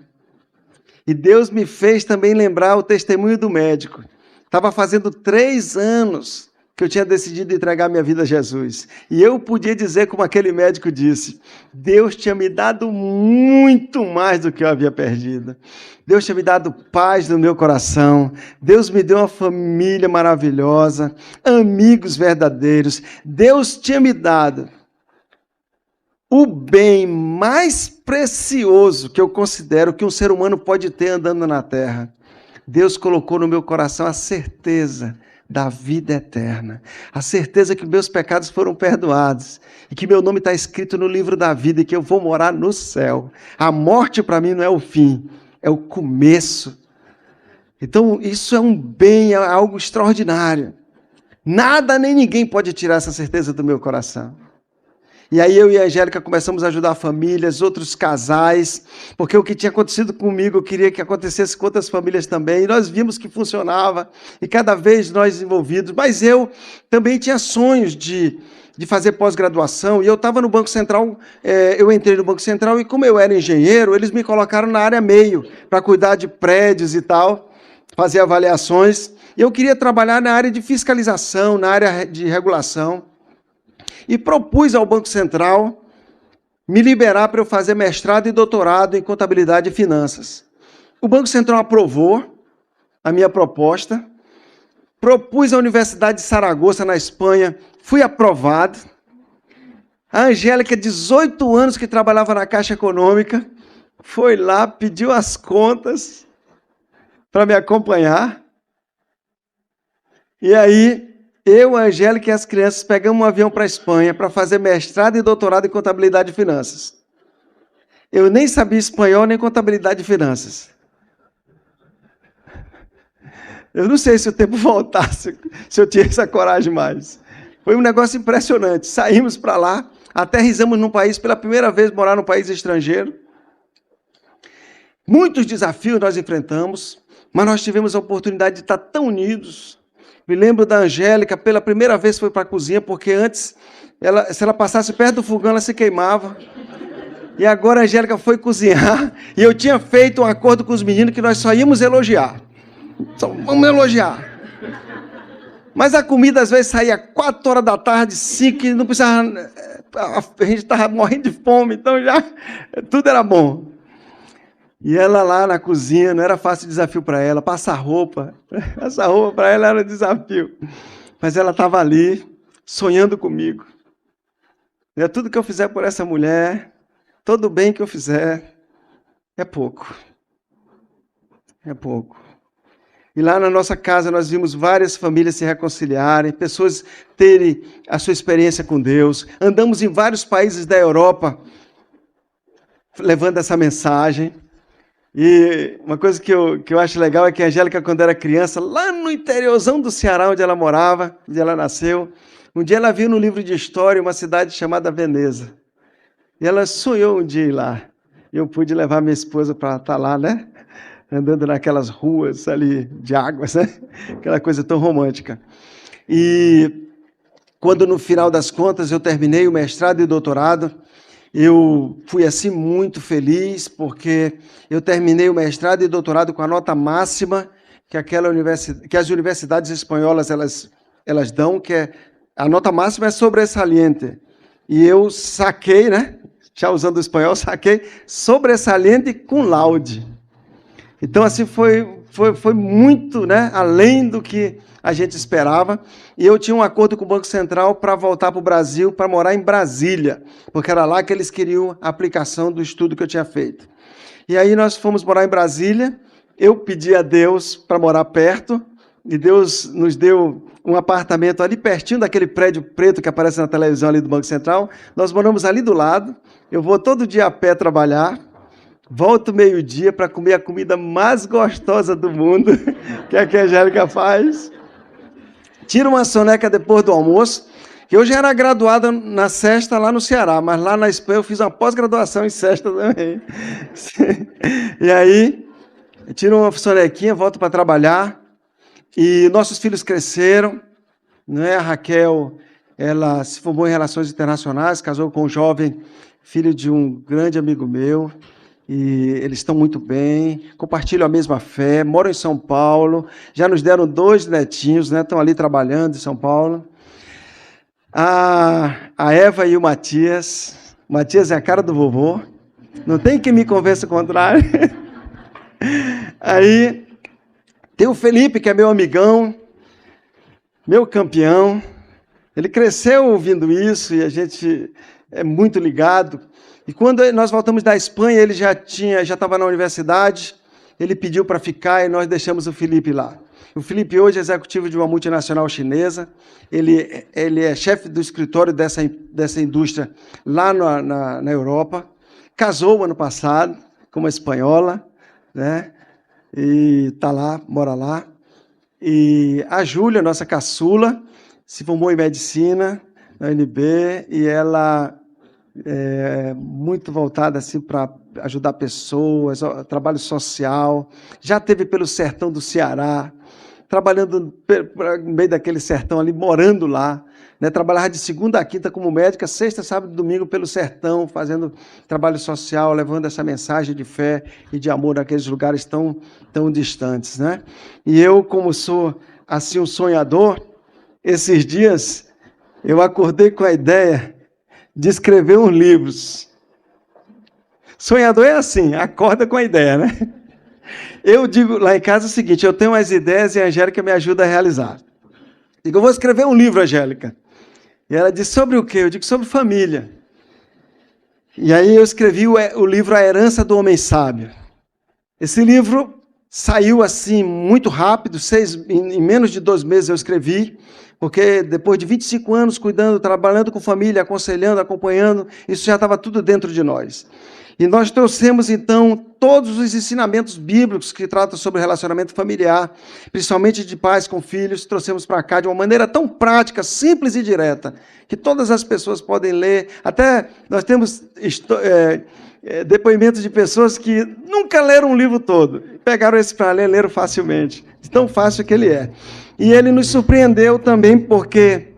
E Deus me fez também lembrar o testemunho do médico. Estava fazendo 3 anos que eu tinha decidido entregar minha vida a Jesus. E eu podia dizer, como aquele médico disse, Deus tinha me dado muito mais do que eu havia perdido. Deus tinha me dado paz no meu coração. Deus me deu uma família maravilhosa, amigos verdadeiros. Deus tinha me dado o bem mais precioso que eu considero que um ser humano pode ter andando na terra. Deus colocou no meu coração a certeza da vida eterna, a certeza que meus pecados foram perdoados e que meu nome está escrito no livro da vida e que eu vou morar no céu. A morte para mim não é o fim, é o começo. Então isso é um bem, é algo extraordinário. Nada nem ninguém pode tirar essa certeza do meu coração. E aí eu e a Angélica começamos a ajudar famílias, outros casais, porque o que tinha acontecido comigo eu queria que acontecesse com outras famílias também, e nós vimos que funcionava, e cada vez nós envolvidos, mas eu também tinha sonhos de fazer pós-graduação, e eu estava no Banco Central, eu entrei no Banco Central, e como eu era engenheiro, eles me colocaram na área meio, para cuidar de prédios e tal, fazer avaliações, e eu queria trabalhar na área de fiscalização, na área de regulação, e propus ao Banco Central me liberar para eu fazer mestrado e doutorado em contabilidade e finanças. O Banco Central aprovou a minha proposta, propus à Universidade de Saragoça, na Espanha, fui aprovado. A Angélica, 18 anos que trabalhava na Caixa Econômica, foi lá, pediu as contas para me acompanhar. E aí, eu, a Angélica e as crianças pegamos um avião para a Espanha para fazer mestrado e doutorado em contabilidade e finanças. Eu nem sabia espanhol nem contabilidade e finanças. Eu não sei se o tempo voltasse, se eu tinha essa coragem mais. Foi um negócio impressionante. Saímos para lá, aterrissamos num país, pela primeira vez morar num país estrangeiro. Muitos desafios nós enfrentamos, mas nós tivemos a oportunidade de estar tão unidos. Me lembro da Angélica, pela primeira vez foi para a cozinha, porque antes, se ela passasse perto do fogão, ela se queimava. E agora a Angélica foi cozinhar, e eu tinha feito um acordo com os meninos que nós só íamos elogiar. Só vamos elogiar. Mas a comida às vezes saía 4 horas da tarde, 5, e não precisava. A gente estava morrendo de fome, então já tudo era bom. E ela lá na cozinha, não era fácil desafio para ela, passar roupa para ela era um desafio. Mas ela estava ali, sonhando comigo. E tudo que eu fizer por essa mulher, todo o bem que eu fizer, é pouco. É pouco. E lá na nossa casa nós vimos várias famílias se reconciliarem, pessoas terem a sua experiência com Deus. Andamos em vários países da Europa, levando essa mensagem. E uma coisa que eu acho legal é que a Angélica, quando era criança, lá no interiorzão do Ceará, onde ela morava, onde ela nasceu, um dia ela viu no livro de história uma cidade chamada Veneza. E ela sonhou um dia ir lá. E eu pude levar minha esposa para estar lá, né? Andando naquelas ruas ali de águas, né? Aquela coisa tão romântica. E quando no final das contas eu terminei o mestrado e o doutorado, eu fui assim muito feliz, porque eu terminei o mestrado e doutorado com a nota máxima que as universidades espanholas elas dão, que a nota máxima é sobresaliente. E eu saquei, né? Já usando o espanhol, saquei sobresaliente cum laude. Então, assim, foi muito, né, além do que a gente esperava. E eu tinha um acordo com o Banco Central para voltar para o Brasil, para morar em Brasília, porque era lá que eles queriam a aplicação do estudo que eu tinha feito. E aí nós fomos morar em Brasília. Eu pedi a Deus para morar perto, e Deus nos deu um apartamento ali pertinho daquele prédio preto que aparece na televisão ali do Banco Central. Nós moramos ali do lado. Eu vou todo dia a pé trabalhar, volto meio-dia para comer a comida mais gostosa do mundo, que é a Angélica faz. Tiro uma soneca depois do almoço, que eu já era graduada na Sesta lá no Ceará, mas lá na Espanha eu fiz uma pós-graduação em Sesta também. E aí, eu tiro uma sonequinha, volto para trabalhar, e nossos filhos cresceram, né? A Raquel, ela se formou em Relações Internacionais, casou com um jovem filho de um grande amigo meu, e eles estão muito bem, compartilham a mesma fé, moram em São Paulo, já nos deram 2 netinhos, né? Estão ali trabalhando em São Paulo. A Eva e o Matias. O Matias é a cara do vovô, não tem quem me convença o contrário. Aí tem o Felipe, que é meu amigão, meu campeão. Ele cresceu ouvindo isso e a gente é muito ligado. E quando nós voltamos da Espanha, ele já estava na universidade, ele pediu para ficar e nós deixamos o Felipe lá. O Felipe hoje é executivo de uma multinacional chinesa, ele é chefe do escritório dessa indústria lá na Europa, casou ano passado com uma espanhola, né? E está lá, mora lá. E a Júlia, nossa caçula, se formou em medicina na UNB e ela é muito voltada assim, para ajudar pessoas, trabalho social. Já esteve pelo sertão do Ceará, trabalhando no meio daquele sertão ali, morando lá. Né? Trabalhava de segunda a quinta como médica, sexta, sábado e domingo pelo sertão, fazendo trabalho social, levando essa mensagem de fé e de amor naqueles lugares tão distantes. Né? E eu, como sou assim um sonhador, esses dias eu acordei com a ideia de escrever uns livros. Sonhador é assim, acorda com a ideia, né? Eu digo lá em casa o seguinte, eu tenho as ideias e a Angélica me ajuda a realizar. Digo, eu vou escrever um livro, Angélica. E ela disse, sobre o quê? Eu digo, sobre família. E aí eu escrevi o livro A Herança do Homem Sábio. Esse livro saiu assim muito rápido, em menos de 2 meses eu escrevi, porque depois de 25 anos cuidando, trabalhando com família, aconselhando, acompanhando, isso já estava tudo dentro de nós. E nós trouxemos, então, todos os ensinamentos bíblicos que tratam sobre relacionamento familiar, principalmente de pais com filhos, trouxemos para cá de uma maneira tão prática, simples e direta, que todas as pessoas podem ler. Até nós temos depoimentos de pessoas que nunca leram um livro todo. Pegaram esse para ler, leram facilmente. De tão fácil que ele é. E ele nos surpreendeu também porque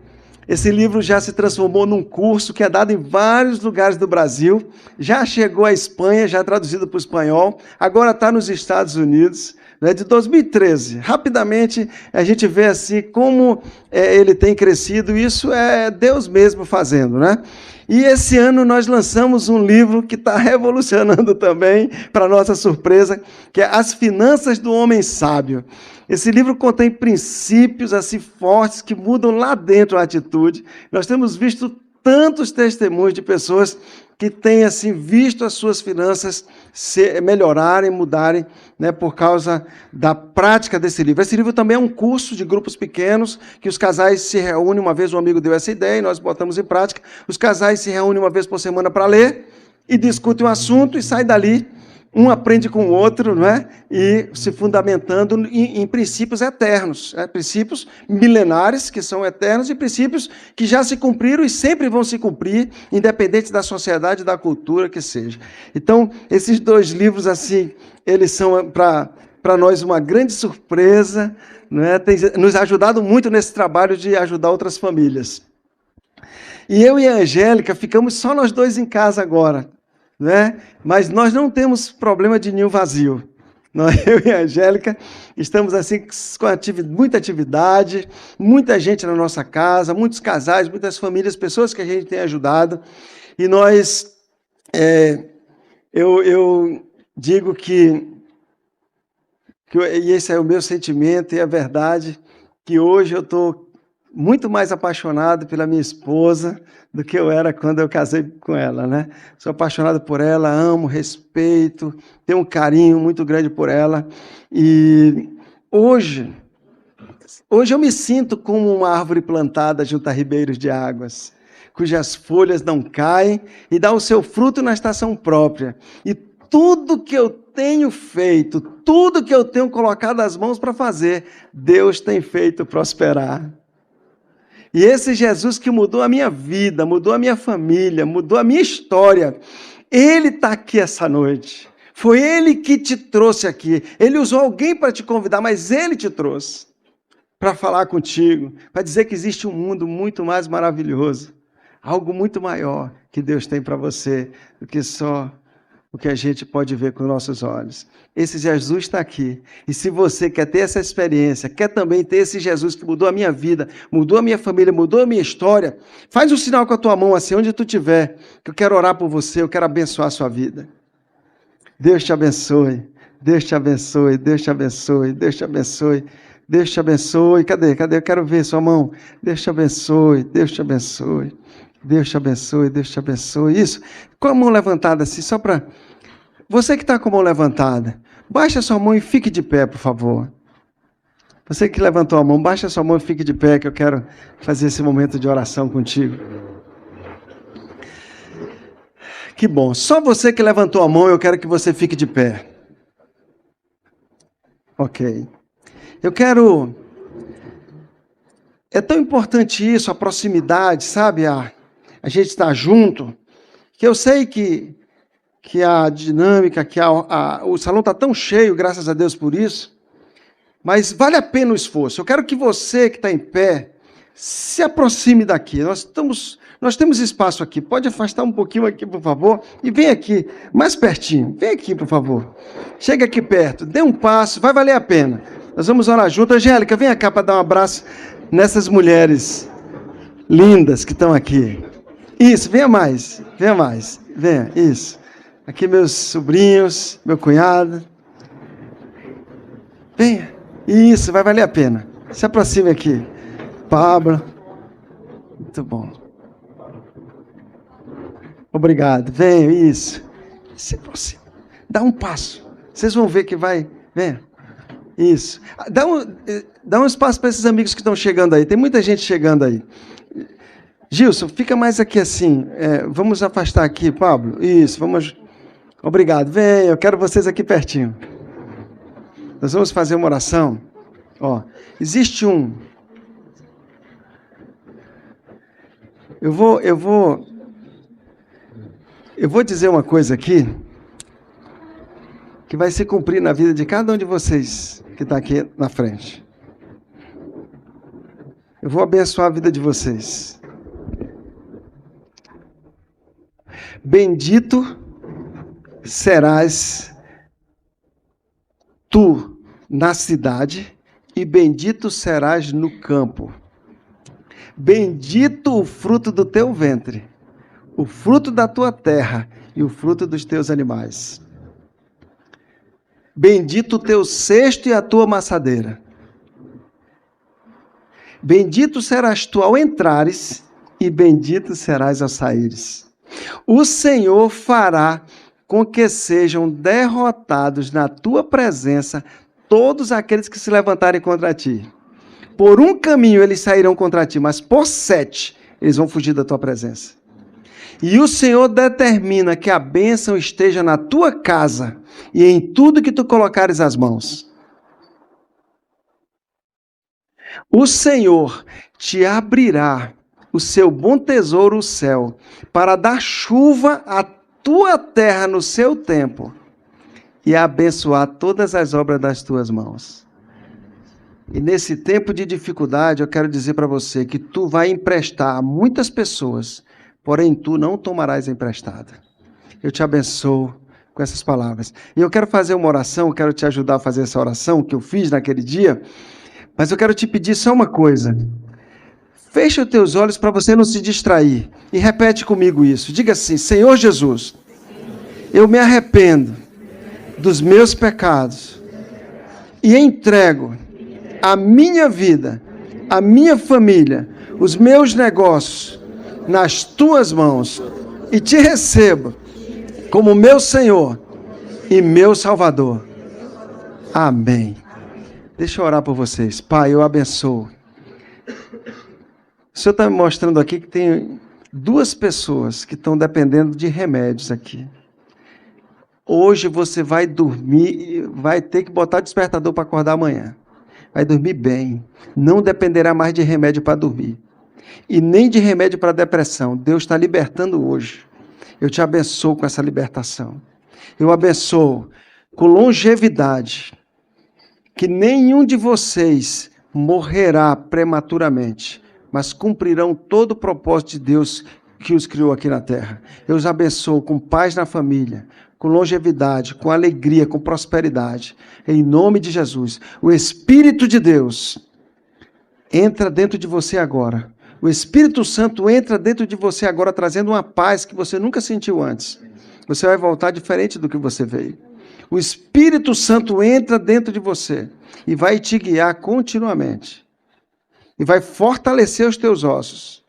esse livro já se transformou num curso que é dado em vários lugares do Brasil, já chegou à Espanha, já traduzido para o espanhol, agora está nos Estados Unidos, né, de 2013. Rapidamente a gente vê assim como ele tem crescido, e isso é Deus mesmo fazendo, né? E esse ano nós lançamos um livro que está revolucionando também, para nossa surpresa, que é As Finanças do Homem Sábio. Esse livro contém princípios assim fortes que mudam lá dentro a atitude. Nós temos visto tantos testemunhos de pessoas que têm assim visto as suas finanças melhorarem, mudarem, né, por causa da prática desse livro. Esse livro também é um curso de grupos pequenos, que os casais se reúnem, uma vez um amigo deu essa ideia e nós botamos em prática. Os casais se reúnem uma vez por semana para ler e discutem um assunto e saem dali. Um aprende com o outro, não é? E se fundamentando em princípios eternos, princípios milenares que são eternos e princípios que já se cumpriram e sempre vão se cumprir, independente da sociedade e da cultura que seja. Então, esses 2 livros, assim, eles são para nós uma grande surpresa, não é? Tem nos ajudado muito nesse trabalho de ajudar outras famílias. E eu e a Angélica ficamos só nós 2 em casa agora. Né? Mas nós não temos problema de ninho vazio. Eu e a Angélica estamos assim com muita atividade, muita gente na nossa casa, muitos casais, muitas famílias, pessoas que a gente tem ajudado. E nós, eu digo que e esse é o meu sentimento e a verdade, que hoje eu estou muito mais apaixonado pela minha esposa do que eu era quando eu casei com ela, né? Sou apaixonado por ela, amo, respeito, tenho um carinho muito grande por ela. E hoje, Hoje eu me sinto como uma árvore plantada junto a ribeiros de águas, cujas folhas não caem e dá o seu fruto na estação própria. E tudo que eu tenho feito, tudo que eu tenho colocado as mãos para fazer, Deus tem feito prosperar. E esse Jesus que mudou a minha vida, mudou a minha família, mudou a minha história, Ele está aqui essa noite. Foi Ele que te trouxe aqui. Ele usou alguém para te convidar, mas Ele te trouxe para falar contigo, para dizer que existe um mundo muito mais maravilhoso, algo muito maior que Deus tem para você do que só o que a gente pode ver com nossos olhos. Esse Jesus está aqui. E se você quer ter essa experiência, quer também ter esse Jesus que mudou a minha vida, mudou a minha família, mudou a minha história, faz um sinal com a tua mão assim, onde tu estiver, que eu quero orar por você, eu quero abençoar a sua vida. Deus te abençoe, Deus te abençoe, Deus te abençoe, Deus te abençoe, Deus te abençoe. Cadê? Eu quero ver sua mão. Deus te abençoe, Deus te abençoe, Deus te abençoe, Deus te abençoe. Isso, com a mão levantada assim, só para... Você que está com a mão levantada, baixa a sua mão e fique de pé, por favor. Você que levantou a mão, baixa a sua mão e fique de pé, que eu quero fazer esse momento de oração contigo. Que bom. Só você que levantou a mão, eu quero que você fique de pé. Ok. Eu quero... É tão importante isso, a proximidade, sabe? A gente estar junto, que eu sei que a dinâmica, o salão está tão cheio, graças a Deus por isso, mas vale a pena o esforço. Eu quero que você que está em pé, se aproxime daqui. Nós temos espaço aqui, pode afastar um pouquinho aqui, por favor, e vem aqui, mais pertinho, vem aqui, por favor. Chega aqui perto, dê um passo, vai valer a pena. Nós vamos orar junto. Angélica, vem cá para dar um abraço nessas mulheres lindas que estão aqui. Isso, venha mais, venha, isso. Aqui meus sobrinhos, meu cunhado. Venha. Isso, vai valer a pena. Se aproxime aqui. Pablo. Muito bom. Obrigado. Venha, isso. Se aproxime. Dá um passo. Vocês vão ver que vai. Venha. Isso. Dá um espaço para esses amigos que estão chegando aí. Tem muita gente chegando aí. Gilson, fica mais aqui assim. Vamos afastar aqui, Pablo. Isso, vamos... Obrigado. Venha, eu quero vocês aqui pertinho. Nós vamos fazer uma oração. Ó, existe um... Eu vou dizer uma coisa aqui que vai se cumprir na vida de cada um de vocês que está aqui na frente. Eu vou abençoar a vida de vocês. Bendito serás tu na cidade e bendito serás no campo. Bendito o fruto do teu ventre, o fruto da tua terra e o fruto dos teus animais. Bendito o teu cesto e a tua amassadeira. Bendito serás tu ao entrares e bendito serás ao saíres. O Senhor fará com que sejam derrotados na tua presença todos aqueles que se levantarem contra ti. Por um caminho eles sairão contra ti, mas por 7 eles vão fugir da tua presença. E o Senhor determina que a bênção esteja na tua casa e em tudo que tu colocares as mãos. O Senhor te abrirá o seu bom tesouro, o céu, para dar chuva à tua terra no seu tempo e abençoar todas as obras das tuas mãos. E nesse tempo de dificuldade, eu quero dizer para você que tu vai emprestar a muitas pessoas, porém tu não tomarás emprestado. Eu te abençoo com essas palavras. E eu quero fazer uma oração, eu quero te ajudar a fazer essa oração que eu fiz naquele dia, mas eu quero te pedir só uma coisa. Fecha os teus olhos para você não se distrair. E repete comigo isso. Diga assim: Senhor Jesus, eu me arrependo dos meus pecados e entrego a minha vida, a minha família, os meus negócios nas tuas mãos e te recebo como meu Senhor e meu Salvador. Amém. Deixa eu orar por vocês. Pai, eu abençoo. O Senhor está me mostrando aqui que tem 2 pessoas que estão dependendo de remédios aqui. Hoje você vai dormir, vai ter que botar despertador para acordar amanhã. Vai dormir bem. Não dependerá mais de remédio para dormir. E nem de remédio para depressão. Deus está libertando hoje. Eu te abençoo com essa libertação. Eu abençoo com longevidade. Que nenhum de vocês morrerá prematuramente, mas cumprirão todo o propósito de Deus que os criou aqui na terra. Eu os abençoo com paz na família, com longevidade, com alegria, com prosperidade. Em nome de Jesus. O Espírito de Deus entra dentro de você agora. O Espírito Santo entra dentro de você agora, trazendo uma paz que você nunca sentiu antes. Você vai voltar diferente do que você veio. O Espírito Santo entra dentro de você e vai te guiar continuamente. E vai fortalecer os teus ossos.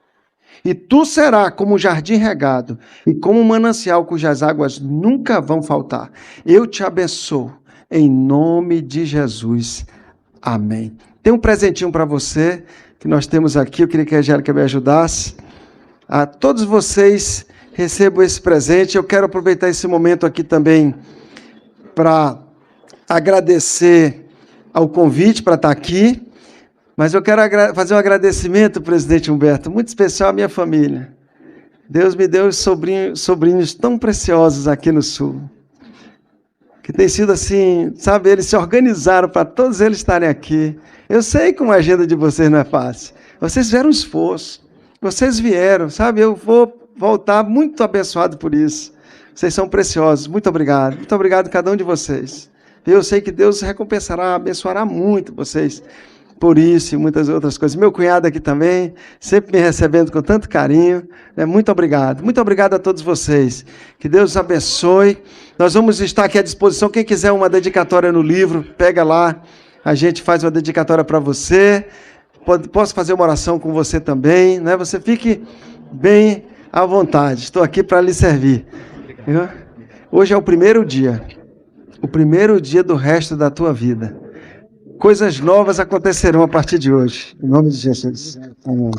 E tu serás como um jardim regado e como um manancial cujas águas nunca vão faltar. Eu te abençoo em nome de Jesus. Amém. Tem um presentinho para você que nós temos aqui. Eu queria que a Angélica me ajudasse. A todos vocês recebam esse presente. Eu quero aproveitar esse momento aqui também para agradecer ao convite para estar aqui. Mas eu quero fazer um agradecimento, presidente Humberto, muito especial à minha família. Deus me deu sobrinhos tão preciosos aqui no Sul. Que tem sido assim, sabe, eles se organizaram para todos eles estarem aqui. Eu sei que uma agenda de vocês não é fácil. Vocês fizeram um esforço. Vocês vieram, sabe, eu vou voltar muito abençoado por isso. Vocês são preciosos, muito obrigado. Muito obrigado a cada um de vocês. Eu sei que Deus recompensará, abençoará muito vocês. Por isso e muitas outras coisas. Meu cunhado aqui também, sempre me recebendo com tanto carinho. Muito obrigado. Muito obrigado a todos vocês. Que Deus os abençoe. Nós vamos estar aqui à disposição. Quem quiser uma dedicatória no livro, pega lá. A gente faz uma dedicatória para você. Posso fazer uma oração com você também. Né? Você fique bem à vontade. Estou aqui para lhe servir. Hoje é o primeiro dia. O primeiro dia do resto da tua vida. Coisas novas acontecerão a partir de hoje. Em nome de Jesus. Amém.